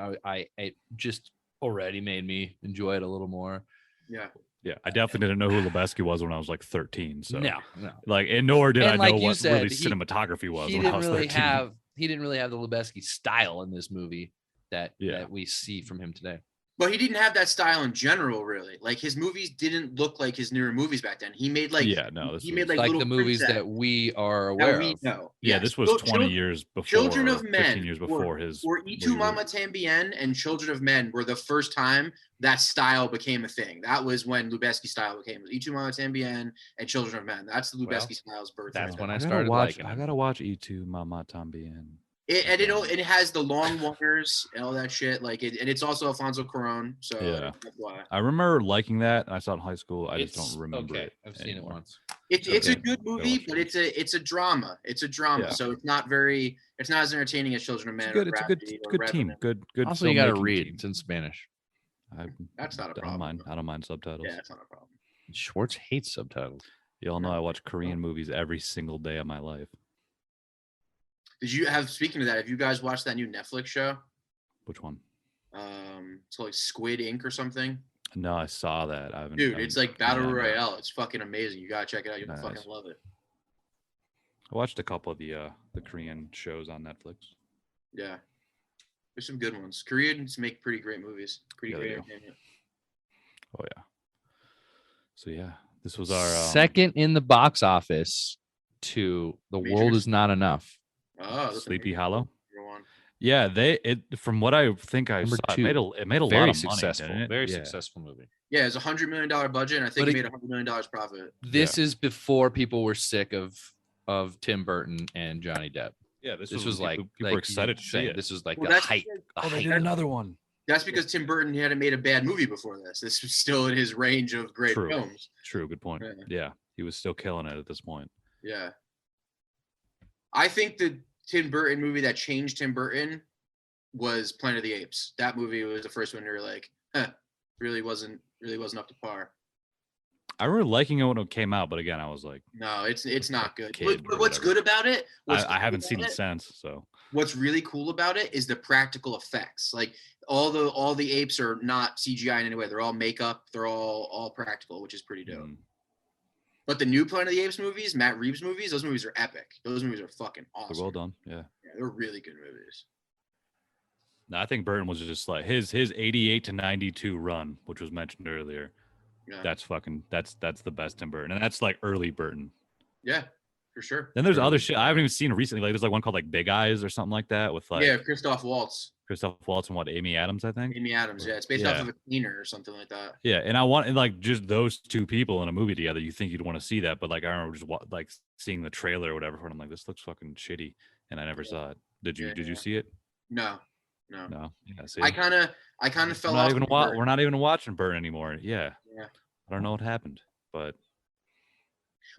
it just already made me enjoy it a little more. Yeah. Yeah, I definitely didn't know who Lubezki was when I was like 13. So no. Like, and nor did I know what said, really cinematography was when I was 13. He didn't really have the Lubezki style in this movie that we see from him today. But he didn't have that style in general, really. Like his movies didn't look like his newer movies back then. He made like the movies that we are aware of. Know. Yeah, this was 20 years before. Children of Men, 15 years before his. Or Y Tu Mama Tambien and Children of Men were the first time that style became a thing. That was when Lubezki style became Y Tu Mama Tambien and Children of Men. That's the Lubezki style's birth. That's when I started liking it. I gotta watch Y Tu Mama Tambien. It has the long wonders and all that shit. Like and it's also Alfonso Cuarón. So that's why. I remember liking that. I saw it in high school. I just don't remember it. I've seen it once. It's a good movie, but it's a drama. It's a drama. Yeah. So it's not as entertaining as Children of Men. It's a good team. Good. Also, you gotta read. It's in Spanish. That's not a problem. I don't mind subtitles. Yeah, that's not a problem. Schwartz hates subtitles. Y'all know I watch Korean movies every single day of my life. Speaking of that, have you guys watched that new Netflix show? Which one? It's like Squid Ink or something. No, I saw that. It's like Battle Royale. It's fucking amazing. You gotta check it out. You'll fucking love it. I watched a couple of the Korean shows on Netflix. Yeah. There's some good ones. Koreans make pretty great movies. Pretty great entertainment. Oh yeah. So yeah, this was our second in the box office to The World Is Not Enough. Oh, Sleepy Hollow. Yeah, from what I think I saw, it made a lot of money. Very successful movie. Yeah, it's $100 million budget, and I think it made $100 million profit. This is before people were sick of Tim Burton and Johnny Depp. Yeah, this was like people were excited to see it. This was like the height. They did another one. That's because Tim Burton hadn't made a bad movie before this. This was still in his range of great films. True, good point. Yeah, he was still killing it at this point. Yeah. I think the Tim Burton movie that changed Tim Burton was Planet of the Apes. That movie was the first one you were like, really wasn't up to par. I remember liking it when it came out, but again, I was like, no, it's not good. But what's good about it? I haven't seen it since. So what's really cool about it is the practical effects. Like all the apes are not CGI in any way. They're all makeup. They're all practical, which is pretty dope. But the new Planet of the Apes movies, Matt Reeves movies, those movies are epic. Those movies are fucking awesome. They're well done. Yeah, they're really good movies. No, I think Burton was just like his 88 to 92 run, which was mentioned earlier. Yeah. That's the best Tim Burton, and that's like early Burton. Yeah, for sure. Then there's other shit I haven't even seen recently. Like there's like one called like Big Eyes or something like that with like Christoph Waltz. Christoph Waltz and Amy Adams, I think. Amy Adams, yeah. It's based off of a cleaner or something like that. Yeah, and I want like just those two people in a movie together. You think you'd want to see that, but like I remember just like seeing the trailer or whatever, and I'm like, this looks fucking shitty, and I never saw it. Did you see it? No. Yeah, see? I kind of fell off. We're not even watching Burn anymore. Yeah. I don't know what happened, but.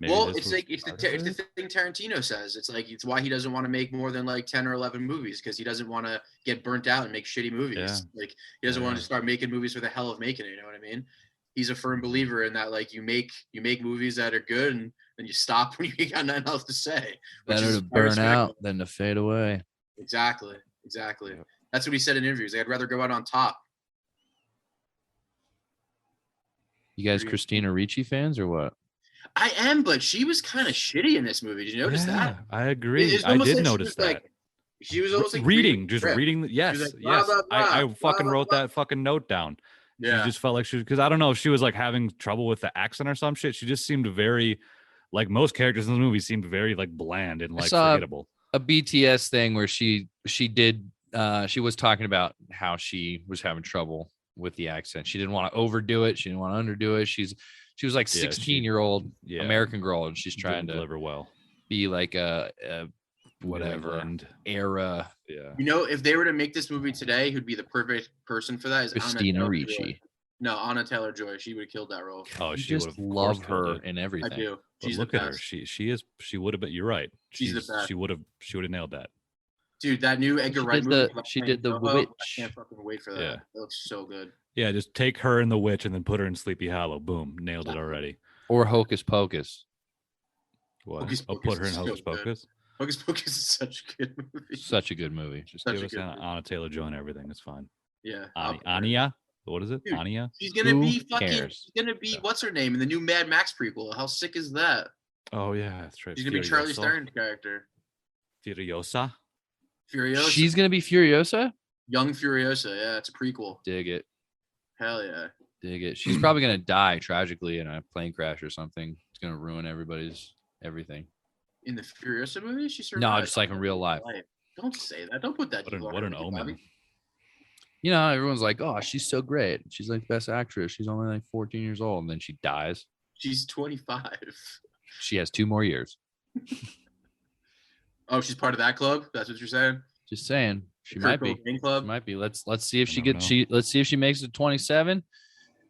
Well, it's the thing Tarantino says. It's like it's why he doesn't want to make more than like 10 or 11 movies because he doesn't want to get burnt out and make shitty movies. Yeah. Like he doesn't want to start making movies for the hell of making it. You know what I mean? He's a firm believer in that. Like you make movies that are good and then you stop when you got nothing else to say. Better to burn out than to fade away. Exactly. Yep. That's what he said in interviews. I'd rather go out on top. You guys Christina Ricci fans or what? I am, but she was kind of shitty in this movie. Did you notice that? I agree. I did notice that. She was almost like reading. Yes, like, yes. Blah, blah, blah, I fucking wrote that fucking note down. Yeah. She just felt like she was, because I don't know if she was like having trouble with the accent or some shit. She just seemed very, like most characters in the movie seemed very like bland and like forgettable. A BTS thing where she was talking about how she was having trouble with the accent. She didn't want to overdo it. She didn't want to underdo it. She was like 16-year-old American girl, and she's trying to deliver well, be like a whatever era. Yeah. You know, if they were to make this movie today, who'd be the perfect person for that is Christina Ricci. No, Anna Taylor-Joy. She would have killed that role. Oh, she just love her in everything. I do. She's look at her. She would have been. You're right. She's the best. She would have nailed that. Dude, that new Edgar Wright movie. She did the Witch. I can't fucking wait for that. Yeah. It looks so good. Yeah, just take her and the Witch and then put her in Sleepy Hollow. Boom, nailed it already. Or Hocus Pocus. What? Put her in Hocus Pocus. Hocus Pocus is such a good movie. Such a good movie. Just give us Anna Taylor-Joy and everything. It's fine. Yeah. Anya. What is it? Dude, Anya. She's gonna be fucking. She's gonna be what's her name in the new Mad Max prequel? How sick is that? Oh yeah, that's right. She's gonna be Charlie Stern's character. Furiosa. She's gonna be Furiosa. Young Furiosa. Yeah, it's a prequel. Dig it. Hell yeah. Dig it. She's probably gonna die tragically in a plane crash or something. It's gonna ruin everybody's everything. In the Furiosa movie, she survived. No, just like in real life. Don't say that. Don't put that. What an omen. You know, everyone's like, "Oh, she's so great. She's like best actress. She's only like 14 years old, and then she dies." She's 25. She has 2 more years. Oh, she's part of that club. That's what you're saying. Just saying, she might be. Club? She might be. Let's see if let's see if she makes it to 27,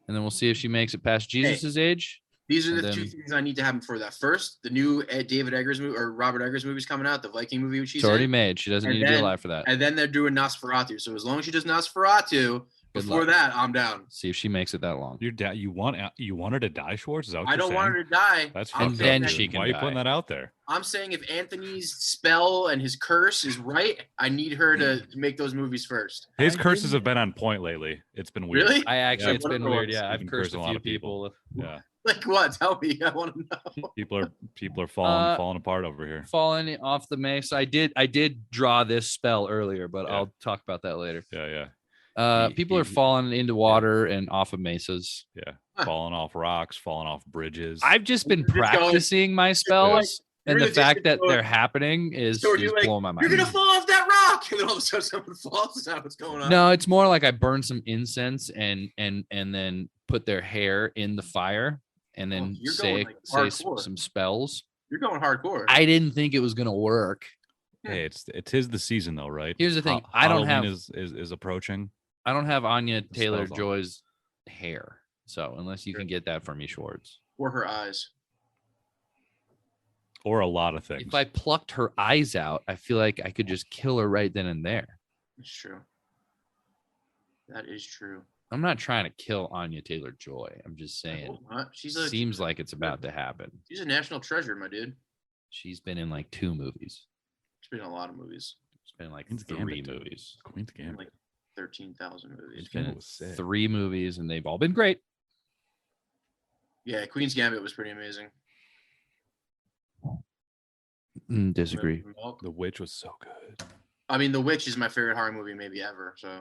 and then we'll see if she makes it past Jesus's age. These are the 2 things I need to happen for that. First, the new David Eggers movie or Robert Eggers movie is coming out, the Viking movie, which she's already made. She doesn't need to be alive for that. And then they're doing Nosferatu. So as long as she does Nosferatu, before that, I'm down. See if she makes it that long. You want her to die, Schwartz? Is that what I don't saying? want her to die. That's and then she can. Why are you putting that out there? I'm saying if Anthony's spell and his curse is right, I need her to make those movies first. His curses have been on point lately. It's been weird. Really? It's been weird. Yeah, I've cursed a few people. Yeah. Like what? Tell me. I want to know. People are falling apart over here. Falling off the mace. I did draw this spell earlier, but I'll talk about that later. Yeah. People are falling into water and off of mesas. Yeah. Falling off rocks, falling off bridges. I've just been practicing my spells, and the fact that they're happening is blowing my mind. You're gonna fall off that rock, and then all of a sudden someone falls. Is that what's going on? No, it's more like I burn some incense and then put their hair in the fire. And then say some spells. You're going hardcore. I didn't think it was gonna work. Hey, it is the season though, right? Here's the thing: Halloween is approaching. I don't have Anya Taylor-Joy's hair, so unless you can get that for me, Schwartz, or her eyes, or a lot of things. If I plucked her eyes out, I feel like I could just kill her right then and there. That's true. That is true. I'm not trying to kill Anya Taylor-Joy. I'm just saying. Seems like it's about to happen. She's a national treasure, my dude. She's been in like 2 movies. She's been in a lot of movies. It's been like 3 movies. Queen's Gambit. Like 13,000 movies. It's been 3 movies, and they've all been great. Yeah, Queen's Gambit was pretty amazing. Disagree. The Witch was so good. I mean, The Witch is my favorite horror movie maybe ever. So.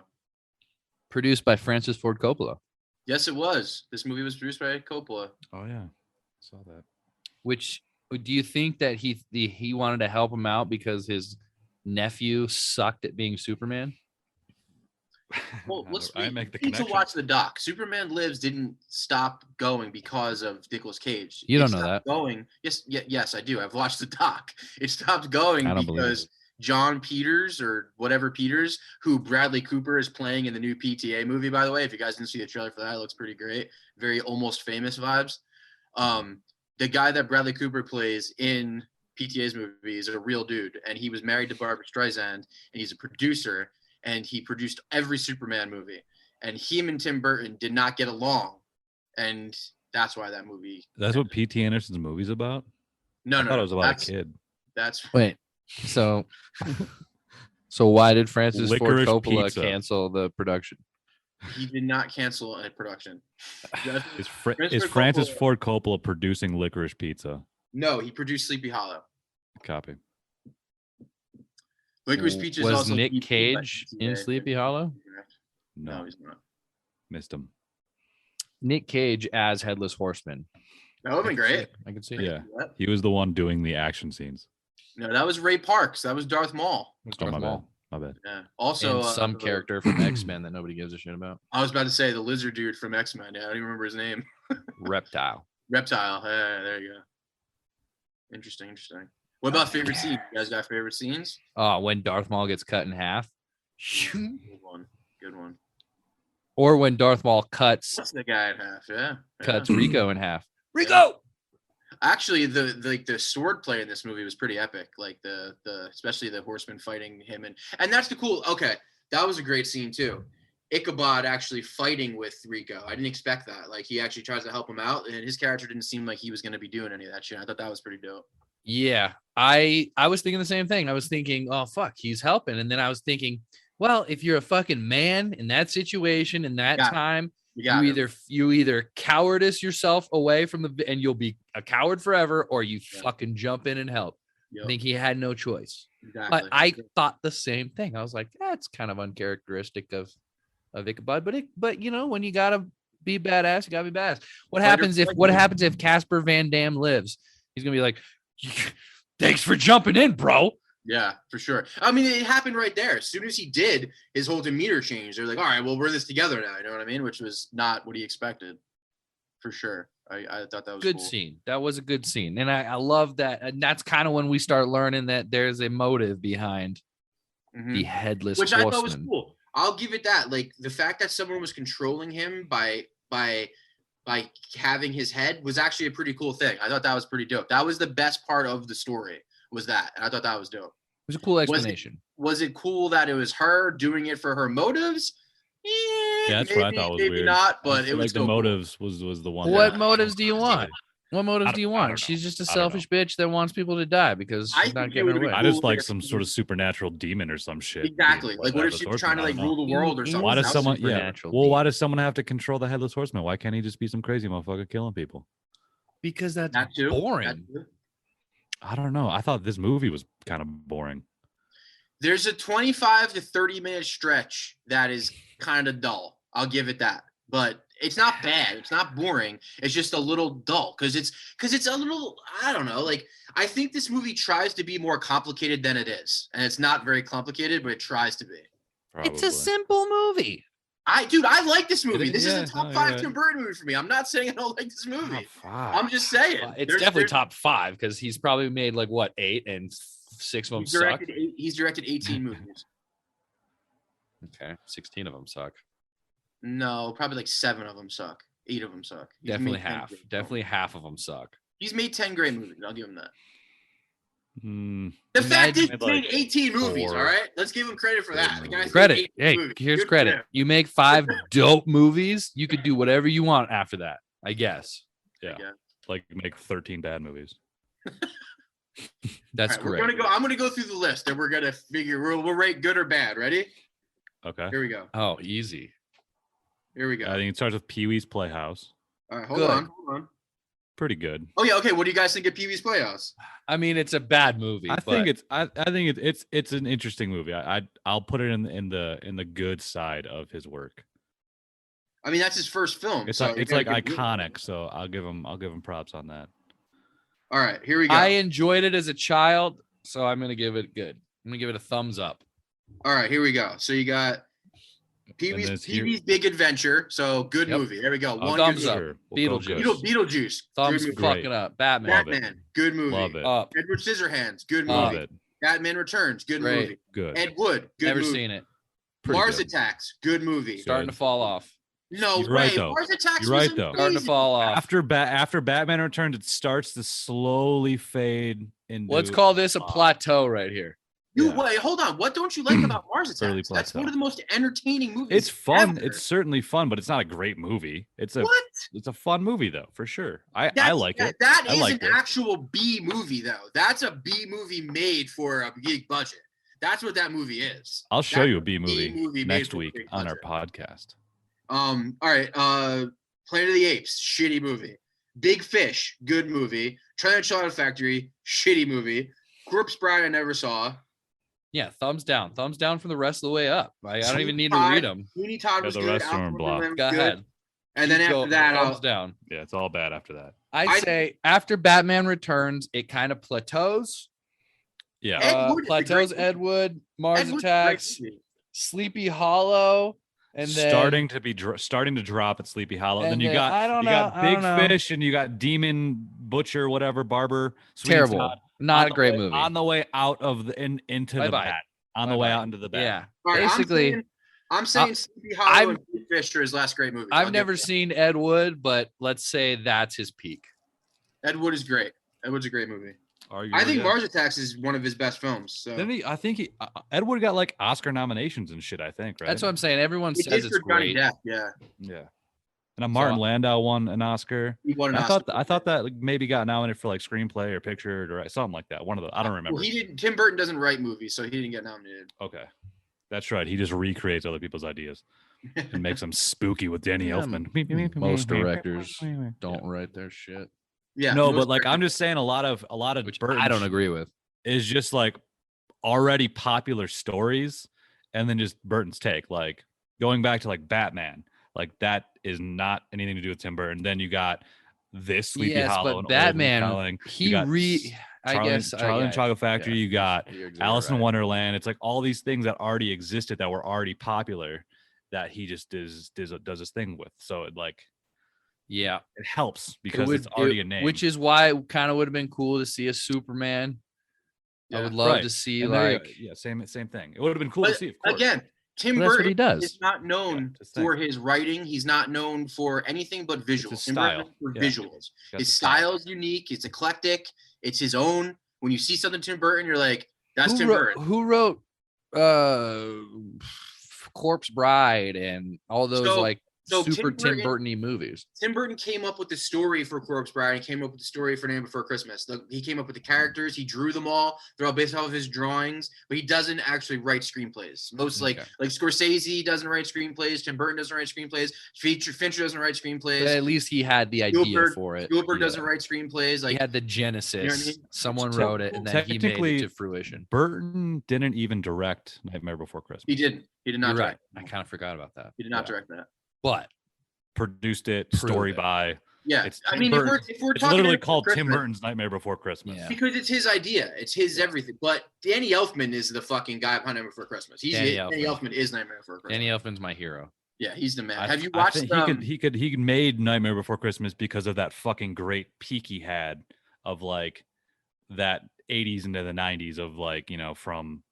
Produced by Francis Ford Coppola. Yes, it was. This movie was produced by Coppola. Oh yeah, saw that. Which do you think that he wanted to help him out because his nephew sucked at being Superman? Well, we need to watch the doc. Superman Lives didn't stop going because of Nicolas Cage. You don't know that. Going. Yes, I do. I've watched the doc. It stopped going because John Peters or whatever Peters, who Bradley Cooper is playing in the new PTA movie, by the way. If you guys didn't see the trailer for that, it looks pretty great. Very Almost Famous vibes. The guy that Bradley Cooper plays in PTA's movie is a real dude, and he was married to Barbara Streisand, and he's a producer. And he produced every Superman movie. And him and Tim Burton did not get along. And that's why that movie. That's what P.T. Anderson's movie's about? I thought it was about a kid. Wait. So why did Francis Ford Coppola cancel the production? He did not cancel a production. Is Francis Ford Coppola producing Licorice Pizza? No, he produced Sleepy Hollow. Copy. Licorice Pizza was also Nick Cage in Sleepy Hollow? No, he's not. Missed him. Nick Cage as Headless Horseman. That would have been great. I can see it. Yeah, he was the one doing the action scenes. No, that was Ray Parks. That was Darth Maul. My bad. Yeah. Also, and some character from X-Men that nobody gives a shit about. I was about to say the lizard dude from X-Men. Yeah, I don't even remember his name. Reptile. Yeah, there you go. Interesting. What about favorite scenes? You guys got favorite scenes? Oh, when Darth Maul gets cut in half. Good one. Or when Darth Maul cuts the guy in half, yeah. Cuts Rico in half. Rico! Actually, the sword play in this movie was pretty epic. Like the especially the horseman fighting him and that's the cool. Okay, that was a great scene too. Ichabod actually fighting with Rico. I didn't expect that. Like he actually tries to help him out, and his character didn't seem like he was going to be doing any of that shit. I thought that was pretty dope. Yeah, I was thinking the same thing. I was thinking, oh fuck, he's helping, and then I was thinking, well, if you're a fucking man in that situation in that time, you either cowardice yourself away from and you'll be a coward forever, or you fucking jump in and help. I think he had no choice. Exactly. But I thought the same thing. I was like, that's kind of uncharacteristic of Ichabod, but you know, when you gotta be badass, you gotta be badass. What happens if Casper Van Dam lives? He's gonna be like, thanks for jumping in, bro. Yeah, for sure. I mean, it happened right there. As soon as he did, his whole demeanor changed. They're like, all right, well, we're this together now. You know what I mean? Which was not what he expected, for sure. I thought that was good cool. Scene. That was a good scene, and I love that. And that's kind of when we start learning that there's a motive behind the headless horseman. Which I thought was cool. I'll give it that. Like the fact that someone was controlling him by having his head was actually a pretty cool thing. I thought that was pretty dope. That was the best part of the story, was that. And I thought that was dope. It was a cool explanation. Was it cool that it was her doing it for her motives? Yeah, that's what I thought was maybe weird. Not, but it was like the motives was the one. What motives do you want? What motives do you want? She's just a selfish bitch that wants people to die because she's not getting her way. I just like some sort of supernatural demon or some shit. Exactly. Like what if she was trying to like rule the world or something? Why does someone? Yeah. Well, why does someone have to control the headless horseman? Why can't he just be some crazy motherfucker killing people? Because that's boring. I don't know. I thought this movie was kind of boring. There's a 25 to 30-minute stretch that is kind of dull. I'll give it that. But it's not bad. It's not boring. It's just a little dull because it's a little, I don't know. Like, I think this movie tries to be more complicated than it is. And it's not very complicated, but it tries to be. Probably. It's a simple movie. I like this movie. This is a top 5 Tim Burton movie for me. I'm not saying I don't like this movie. I'm just saying. It's definitely top 5 because he's probably made like what, 8 and 6 of them suck. He's directed 18 movies. Okay, 16 of them suck. No, probably like 7 of them suck. 8 of them suck. Definitely half. Definitely half of them suck. He's made 10 great movies. I'll give him that. The fact is, he made 18 movies. All right, let's give him credit for that. Credit. Hey, here's credit. You make 5 dope movies. You could do whatever you want after that. I guess. Yeah. Like make 13 bad movies. That's correct. I'm gonna go through the list and we're gonna figure we'll rate good or bad. Ready? Okay. Here we go. Oh, easy. Here we go. I think it starts with Pee-wee's Playhouse. All right, hold on. Pretty good. Oh yeah, okay. What do you guys think of Pee-wee's Playhouse? I mean, it's a bad movie. I think it's an interesting movie. I'll put it in the good side of his work. I mean, that's his first film. It's like iconic, so I'll give him props on that. All right, here we go. I enjoyed it as a child, so I'm gonna give it good. I'm gonna give it a thumbs up. All right, here we go. So you got Pee-wee's Big Adventure. So good movie. There we go. One thumbs up. Beetlejuice. Thumbs fucking up. Batman. Good movie. Love it. Up. Edward Scissorhands. Good movie. Love it. Batman Returns. Good movie. Good. Ed Wood. Good Never movie. seen it. Mars Attacks. Good movie. Starting to fall off. No way. Right, though. Mars Attacks You're was right, though. amazing. Starting to fall off. After Batman Returns, it starts to slowly fade into. Let's call this a plateau right here. Wait, hold on. What don't you like about Mars Attacks? That's one of the most entertaining movies. It's fun. Ever. It's certainly fun, but it's not a great movie. It's a fun movie though, for sure. I like it. That is an actual B movie though. That's a B movie made for a big budget. That's what that movie is. I'll show you a B movie next week on our podcast. All right. Planet of the Apes, shitty movie. Big Fish, good movie. Charlie and the Chocolate Factory, shitty movie. Corpse Bride, I never saw. Yeah, thumbs down. Thumbs down from the rest of the way up. I don't even need to read them. Sweeney Todd was the good. rest of them block. Go ahead. And then after that, thumbs down. Yeah, it's all bad after that. I'd say after Batman Returns, it kind of plateaus. Yeah. Plateaus Ed Wood, Mars Attacks, Sleepy Hollow, and then starting to drop at Sleepy Hollow. And then you got Big Fish and you got Demon Butcher, whatever, Barber. Terrible. Todd, not a great movie. On the way out of into the bat. On the way out into the bat. Yeah. Right, basically, I'm saying Sleepy Hollow and Big Fish are his last great movie. I've never seen Ed Wood, but let's say that's his peak. Ed Wood is great. Ed Wood's a great movie. I think Mars Attacks is one of his best films. So. I think Ed Wood got like Oscar nominations and shit. I think right. That's what I'm saying. Everyone says it's great. Yeah. And Martin Landau won an Oscar. He won an Oscar. I thought that maybe got nominated for like screenplay or picture or something like that. One of the I don't remember. Well, he didn't. Tim Burton doesn't write movies, so he didn't get nominated. Okay, that's right. He just recreates other people's ideas and makes them spooky with Danny Elfman. Most directors don't write their shit. Yeah. No, but like I'm just saying a lot of which Burton I don't agree with is just like already popular stories and then just Burton's take, like going back to like Batman, like that is not anything to do with Tim Burton. Then you got this Sleepy Hollow, but Batman Charlie and Chocolate Factory. You got Alice in Wonderland. It's like all these things that already existed that were already popular that he just does his thing with. So it like. Yeah, it helps because it's already a name, which is why it kind of would have been cool to see a Superman. I would love to see same thing. It would have been cool to see. Of course. Again, Tim Burton is not known for his writing. He's not known for anything but visuals. Style. Visuals. His style is unique. It's eclectic. It's his own. When you see something Tim Burton, you're like, "That's Tim Burton." Who wrote Corpse Bride and all those super Tim Burton-y movies? Tim Burton came up with the story for Corpse Bride. He came up with the story for Nightmare Before Christmas. He came up with the characters. He drew them all. They're all based off of his drawings, but he doesn't actually write screenplays. Most like Scorsese doesn't write screenplays. Tim Burton doesn't write screenplays. Fincher doesn't write screenplays. But at least he had the idea for it. Spielberg doesn't write screenplays. Like he had the genesis. You know what I mean? Someone wrote it, and then he made it to fruition. Burton didn't even direct Nightmare Before Christmas. He didn't. He did not. You're right. I kind of forgot about that. He did not direct that. But produced it, story by. Yeah, I mean, if we're talking, literally called Tim Burton's Nightmare Before Christmas. Yeah. Because it's his idea, it's his everything. But Danny Elfman is the fucking guy behind Nightmare Before Christmas. Danny Elfman is Nightmare Before Christmas. Danny Elfman's my hero. Yeah, he's the man. Have you watched? He made Nightmare Before Christmas because of that fucking great peak he had of like that 80s into the 90s of like, you know, from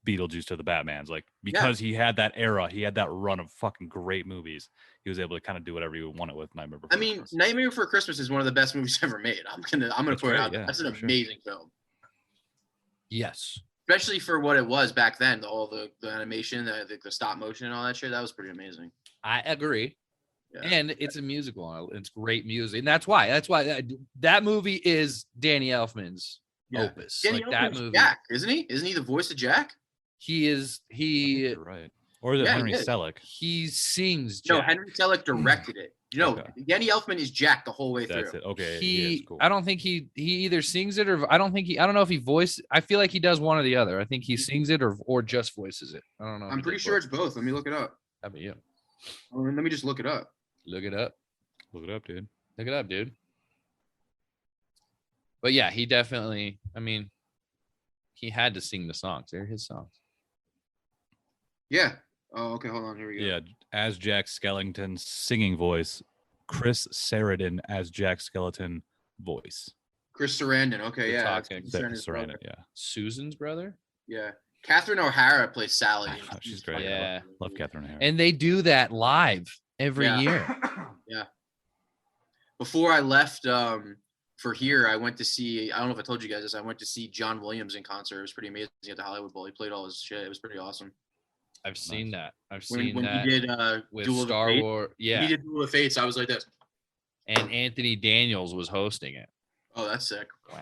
Beetlejuice to the Batmans, like because he had that era, he had that run of fucking great movies. He was able to kind of do whatever he wanted with Nightmare Before Christmas. Nightmare Before Christmas is one of the best movies ever made. I'm gonna put it out. That's an amazing film. Yes, especially for what it was back then. All the animation, the stop motion, and all that shit. That was pretty amazing. I agree. Yeah. And it's a musical. It's great music, and that's why that movie is Danny Elfman's opus. Danny Elfman's that movie, Jack, isn't he? Isn't he the voice of Jack? He is. You're right. Or is it Henry Selick? He sings Jack. No, Henry Selick directed it. Danny Elfman is Jack the whole way through. That's it. Okay. Cool. I don't think he either sings it or I don't know if he voice. I feel like he does one or the other. I think he sings it or just voices it. I don't know. I'm pretty sure it's both. Let me look it up. How about you? Let me just look it up. Look it up. Look it up, dude. Look it up, dude. But yeah, he definitely. I mean, he had to sing the songs. They're his songs. Yeah. Oh, okay. Hold on. Here we go. Yeah, as Jack Skellington's singing voice, Chris Sarandon as Jack Skellington voice. Chris Sarandon. Okay, You're yeah. talking. Sarandon, yeah. Susan's brother. Yeah. Catherine O'Hara plays Sally. Oh, she's great. Yeah. Love Catherine O'Hara. And they do that live every year. Yeah. Before I left for here, I went to see. I don't know if I told you guys this. I went to see John Williams in concert. It was pretty amazing at the Hollywood Bowl. He played all his shit. It was pretty awesome. I've seen that. When that he did with Duel of Star the Wars. Yeah. He did Duel of Fates. I was like this. And Anthony Daniels was hosting it. Oh, that's sick. What?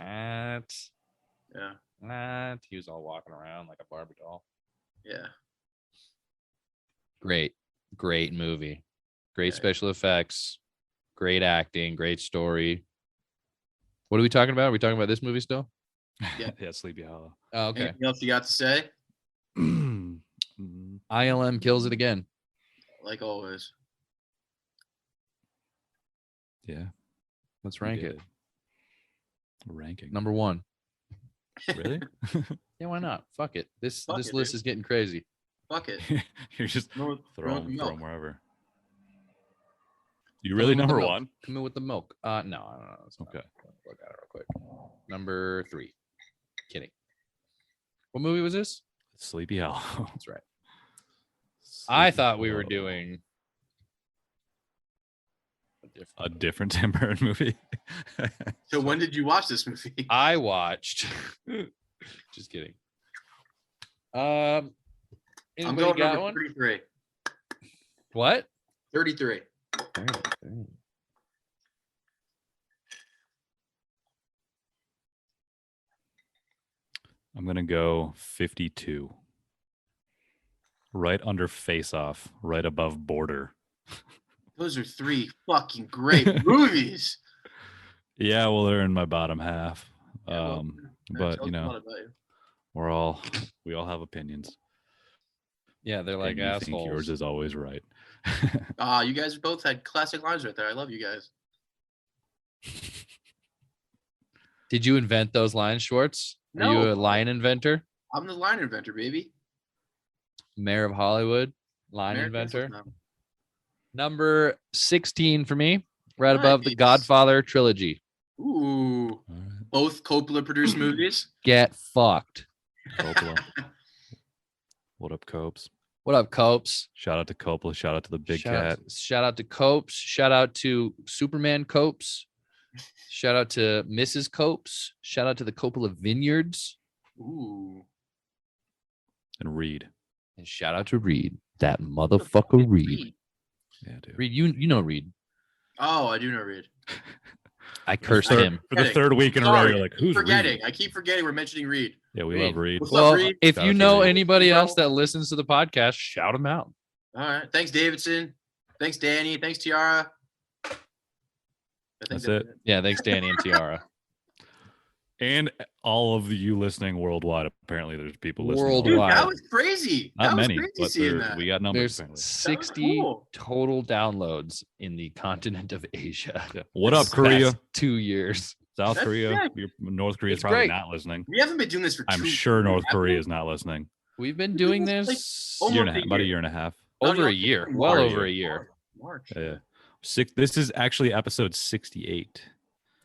Yeah. What? He was all walking around like a Barbie doll. Yeah. Great movie. Great special effects. Great acting. Great story. What are we talking about? Are we talking about this movie still? Yeah. Yeah, Sleepy Hollow. Oh, okay. Anything else you got to say? ILM kills it again. Like always. Yeah. Let's rank it. Ranking. Number 1. Really? Yeah, why not? Fuck it. This list dude. is getting crazy. Fuck it. You're just throw them wherever. You really number 1? Come in with the milk. No, I don't know. Okay. Look at it real quick. Number 3. Kidding. What movie was this? Sleepy Hollow. That's right. I thought we were doing a different Tim Burton movie. So when did you watch this movie? I watched. Just kidding. I'm going got number one? 33. What? 33. 33. I'm gonna go 52. Right under Face Off, right above Border. Those are 3 fucking great movies. Yeah, well, they're in my bottom half. Yeah, but you know, we all have opinions. Yeah, they're like and you assholes. think yours is always right. You guys both had classic lines right there. I love you guys. Did you invent those lines, Schwartz? No. Are you a line inventor? I'm the line inventor, baby. Mayor of Hollywood, line inventor. Number 16 for me, right above the Godfather trilogy. Ooh. Both Coppola produced movies. Get fucked. Coppola. What up, Copes? What up, Copes? Shout out to Coppola. Shout out to the big cat. Shout out to Copes. Shout out to Superman Copes. Shout out to Mrs. Copes. Shout out to the Coppola Vineyards. Ooh. And Reed. And shout out to Reed. That motherfucker Reed. Yeah, dude. Reed, you know Reed. Oh, I do know Reed. I cursed him. For the 3rd week in a row, you're like, who's forgetting? Reed? I keep forgetting we're mentioning Reed. Yeah, we love Reed. Well, Reed? if you know Reed. anybody else that listens to the podcast, shout them out. All right. Thanks, Davidson. Thanks, Danny. Thanks, Tiara. That's it. Yeah, thanks, Danny and Tiara. And all of you listening worldwide. Apparently, there's people listening. Worldwide. Dude, that was crazy. Not many, crazy but seeing that. we got numbers. There's 60 total downloads in the continent of Asia. Yeah. What up, Korea? 2 years. South That's Korea. sick. North Korea is It's probably great. not listening. We haven't been doing this for I'm 2 sure years. North Korea is not listening. We've been doing this About a year and a half. over a year. Well over a year. March. Yeah. This is actually episode 68.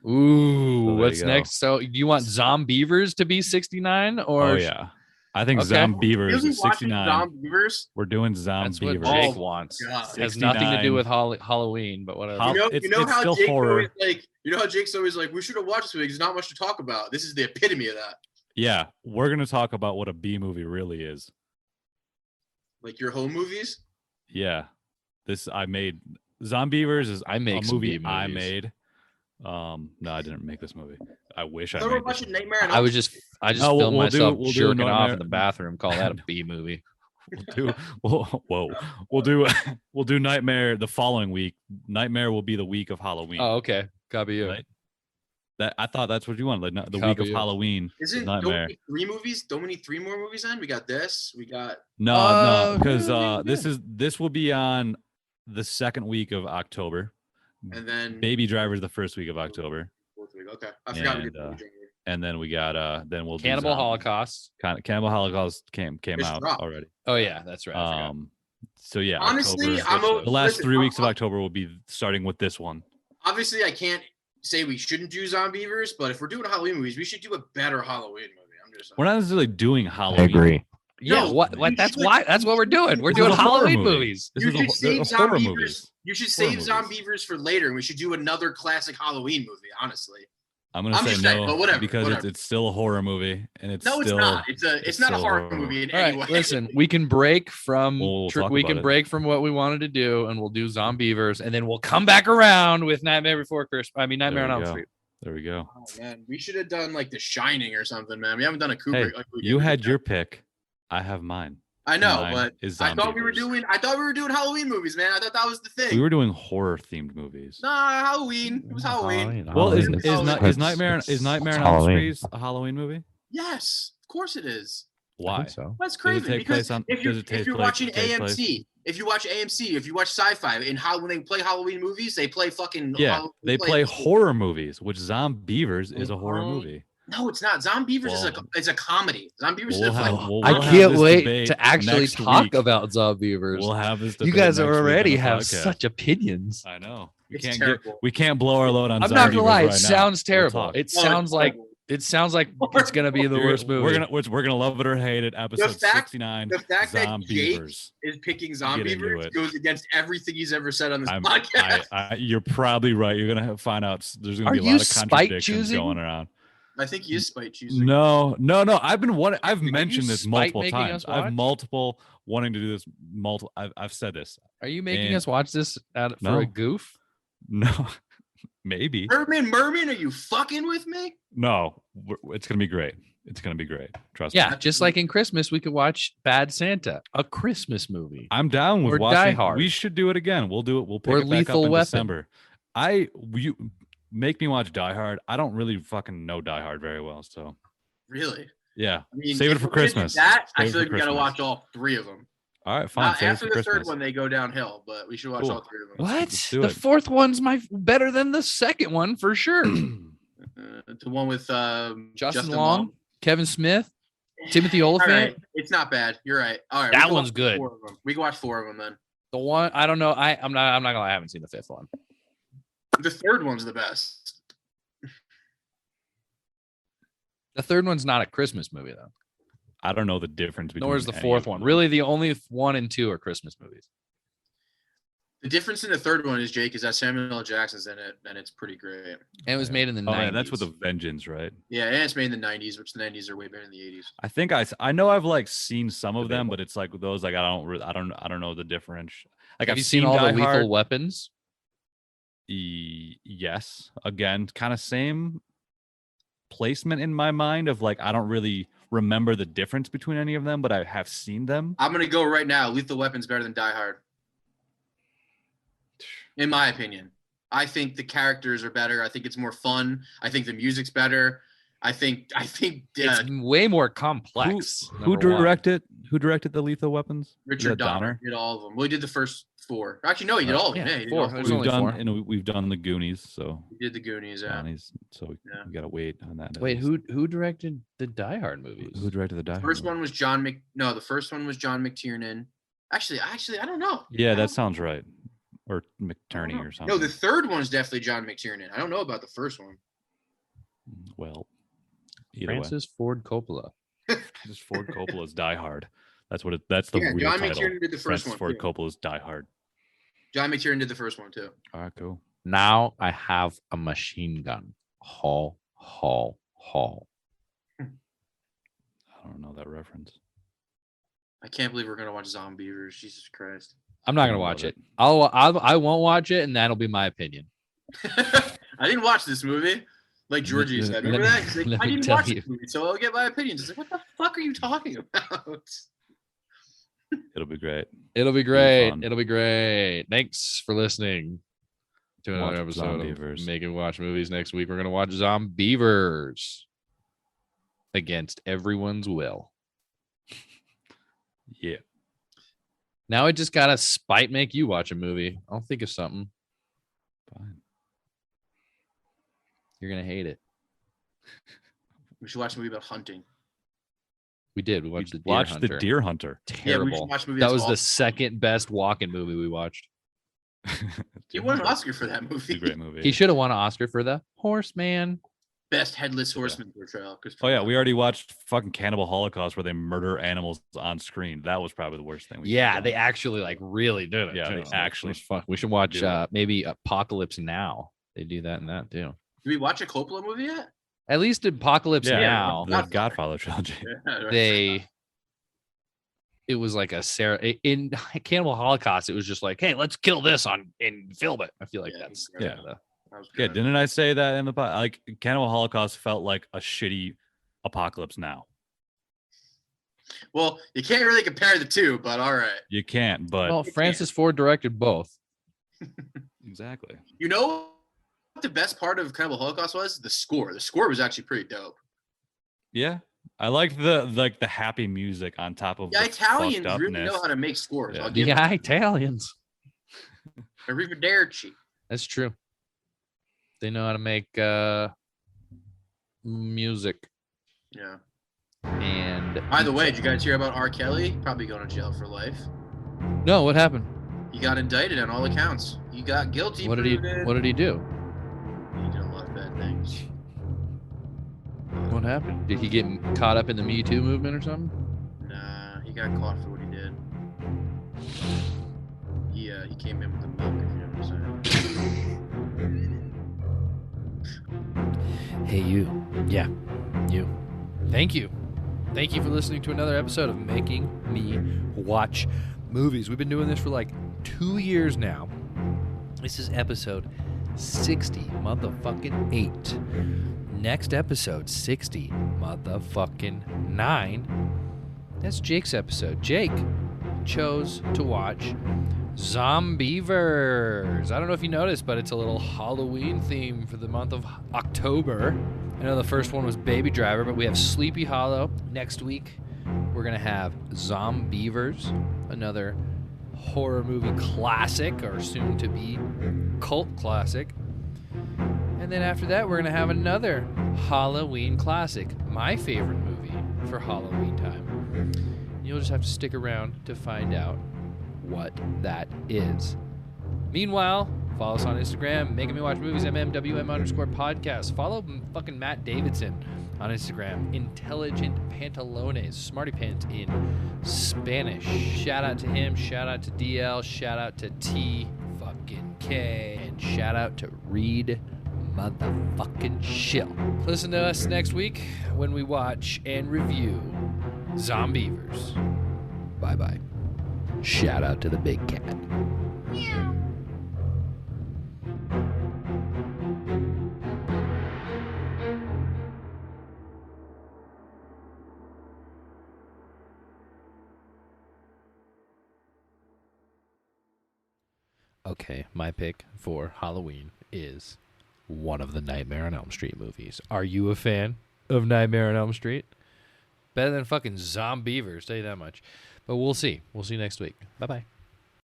Ooh, So what's there you go. next? So you want Zombievers to be 69 or Oh yeah. I think Okay. Zombievers Really is watching 69. Zombievers? We're doing that's what Zombievers. Jake Oh, wants. God. It has nothing to do 69. with Halloween, but whatever. How- You know it's how still Jake's horror. always like. You know how Jake's always like, we should have watched this movie. There's not much to talk about. This is the epitome of that. Yeah, we're gonna talk about what a B movie really is. Like your home movies. Yeah, this I made. Zombievers is I make a some movie B I movies. made. No, I didn't make this movie. I wish I So we're made this watching movie. Nightmare on I Elm was just No, filmed we'll do- myself we'll do jerking off Nightmare- in the bathroom. Call that a B movie. We'll do Nightmare the following week. Nightmare will be the week of Halloween. Oh, okay. Copy you. Right? That I thought that's what you wanted. Like the week of Halloween. Isn't Nightmare. Don't we need 3 movies? Don't we need 3 more movies then? We got this. We got no, because this will be on the second week of October. And then Baby Driver's the first week of October. Fourth week. Okay. I forgot we did and then we got then we'll Cannibal Holocaust. Cannibal Holocaust came out dropped already. Oh yeah, that's right. So yeah, honestly, the last 3 weeks of October will be starting with this one. Obviously, I can't say we shouldn't do Zombievers, but if we're doing Halloween movies, we should do a better Halloween movie. I'm just saying. We're not necessarily doing Halloween. I agree. Yeah, No, what? That's why. That's what we're doing. We're doing Halloween movies. You should save Zombievers. You should save Zombievers for later, and we should do another classic Halloween movie. Honestly, I'm gonna say no, but whatever, because it's still a horror movie, and it's it's not. It's not a horror movie in any way. Listen, we can break from break from what we wanted to do, and we'll do Zombievers, and then we'll come back around with Nightmare Before Christmas. I mean, Nightmare on Elm Street. There we go. Oh man, we should have done like The Shining or something, man. We haven't done a Kubrick. Hey, you had your pick. I have mine. I know, but I thought we were doing Halloween movies, man. I thought that was the thing. We were doing horror themed movies. Nah, Halloween. It was Halloween. Well, is Nightmare on Elm Street a Halloween movie? Yes, of course it is. Why? So. That's crazy. Because if you're watching AMC, if you watch AMC, if you watch Sci-Fi, and when they play Halloween movies, they play fucking they play horror movies, which Zombievers is a horror movie. No, it's not. Zombievers is a comedy. Zombievers is I can't wait to actually talk about Zombievers. We'll have this debate. You guys already have such opinions. I know. We can't blow our load on. I'm not gonna lie. It sounds terrible. It sounds like it's gonna be the worst movie. We're gonna love it or hate it. Episode 69. The fact that Jake is picking Zombievers goes against everything he's ever said on this podcast. You're probably right. You're gonna find out. There's gonna be a lot of contradictions going around. I think he is spite choosing. No. I've mentioned this multiple times. I've wanting to do this I've said this. Are you making us watch this for a goof? No, maybe. Merman, are you fucking with me? No, it's gonna be great. It's gonna be great. Trust me. Yeah, just like in Christmas, we could watch Bad Santa, a Christmas movie. I'm down with watching. Die Hard. We should do it again. We'll do it. We'll pick it back up in December. You make me watch Die Hard. I don't really fucking know Die Hard very well, so. Really? Yeah. I mean, save it for Christmas. I feel like we gotta watch all 3 of them. All right, fine. After the third one, they go downhill, but we should watch all 3 of them. What? The fourth one's better than the second one for sure. The one with Justin Long, Kevin Smith, Timothy Oliphant. Right. It's not bad. You're right. All right, that one's good. We can watch 4 of them then. The one I don't know. I'm not gonna lie. I haven't seen the 5th one. The third one's the best. The third one's not a Christmas movie, though. I don't know the difference between. Nor is the 4th one. Really, the only 1 and 2 are Christmas movies. The difference in the third one is, Jake, is that Samuel L. Jackson's in it, and it's pretty great. And it was made in the 90s. Yeah, that's with a vengeance, right? Yeah, and it's made in the 90s, which the 90s are way better than the 80s. I think I know I've seen some of them, but it's like those I don't know the difference. Like have you seen all the Lethal Weapons? Yes. Again, kind of same placement in my mind of I don't really remember the difference between any of them, but I have seen them. I'm gonna go right now. Lethal Weapon's better than Die Hard, in my opinion. I think the characters are better. I think it's more fun. I think the music's better. I think it's way more complex. Who directed the Lethal Weapons? Richard Donner did all of them. Well, he did the first 4. Actually, no, he did all of them. Yeah, he did 4. We've done the Goonies, so we did the Goonies. Yeah. So we gotta wait on that. Wait, who directed the Die Hard movies? Who directed the Die Hard? The first one was John McTiernan. Actually, I don't know. Yeah, that sounds right. Or McTurney or something. No, the third one's definitely John McTiernan. I don't know about the first one. Well, Francis Ford Coppola. Francis Ford Coppola's Die Hard. That's the real John title. McTiernan did the first Francis Ford Coppola's Die Hard. John McTiernan did the first one too. All right, cool. Now I have a machine gun. Haul. I don't know that reference. I can't believe we're gonna watch Zombievers. Jesus Christ. I'm not gonna watch it. I won't watch it, and that'll be my opinion. I didn't watch this movie. Like Georgie said. Remember that? He's like, I didn't watch this movie, so I'll get my opinions. It's like, what the fuck are you talking about? It'll be great. It'll be great. It'll be great. Thanks for listening to another episode of Making Watch Movies. Next week, we're going to watch Zombievers against everyone's will. Yeah. Now I just got to spite make you watch a movie. I'll think of something. Fine. You're going to hate it. We should watch a movie about hunting. We did. We watched The Deer Hunter. Terrible. Yeah, we should watch a movie that was awesome. The second best walk-in movie we watched. He won an Oscar for that movie. It's a great movie. He should have won an Oscar for The Horseman. Best headless horseman portrayal. Oh yeah, we already watched fucking Cannibal Holocaust where they murder animals on screen. That was probably the worst thing. They actually like really did it. Yeah, they actually. Fuck. We should watch maybe Apocalypse Now. They do that and that too. Did we watch a Coppola movie yet? At least Apocalypse Now. The Godfather trilogy. It was like in Cannibal Holocaust. It was just like, hey, let's kill this and film it. I feel like that's Didn't I say that in the like Cannibal Holocaust felt like a shitty Apocalypse Now? Well, you can't really compare the two, but all right. You can't, but Francis Ford directed both. Exactly. You know what the best part of Cannibal Holocaust was? The score. The score was actually pretty dope. Yeah. I liked the happy music on top of the Italians really know how to make scores. Yeah. Italians. Arrivederci. That's true. They know how to make music. Yeah. And by the way, did you guys hear about R. Kelly? Probably going to jail for life. No, what happened? He got indicted on all accounts. He got guilty. What did he do? He did a lot of bad things. What happened? Did he get caught up in the Me Too movement or something? Nah, he got caught for what he did. He came in with the milk, if you know what I'm saying. Hey, you. Yeah, you. Thank you. Thank you for listening to another episode of Making Me Watch Movies. We've been doing this for like 2 years now. This is episode 60 motherfucking 8. Next episode, 60 motherfucking 9. That's Jake's episode. Jake chose to watch Zombievers. I don't know if you noticed, but it's a little Halloween theme for the month of October. I know the first one was Baby Driver, but we have Sleepy Hollow. Next week, we're going to have Zombievers, another horror movie classic, or soon to be cult classic. And then after that, we're going to have another Halloween classic, my favorite movie for Halloween time. You'll just have to stick around to find out what that is. Meanwhile, follow us on Instagram, Making Me Watch Movies, MMwM_podcast. Follow fucking Matt Davidson on Instagram, Intelligent Pantalones, Smarty Pants in Spanish. Shout out to him, shout out to DL, shout out to T fucking K, and shout out to Reed motherfucking Shill. Listen to us next week when we watch and review Zombievers. Bye-bye. Shout out to the big cat. Meow. Okay, my pick for Halloween is one of the Nightmare on Elm Street movies. Are you a fan of Nightmare on Elm Street? Better than fucking Zombievers, tell you that much. But we'll see. We'll see you next week. Bye-bye.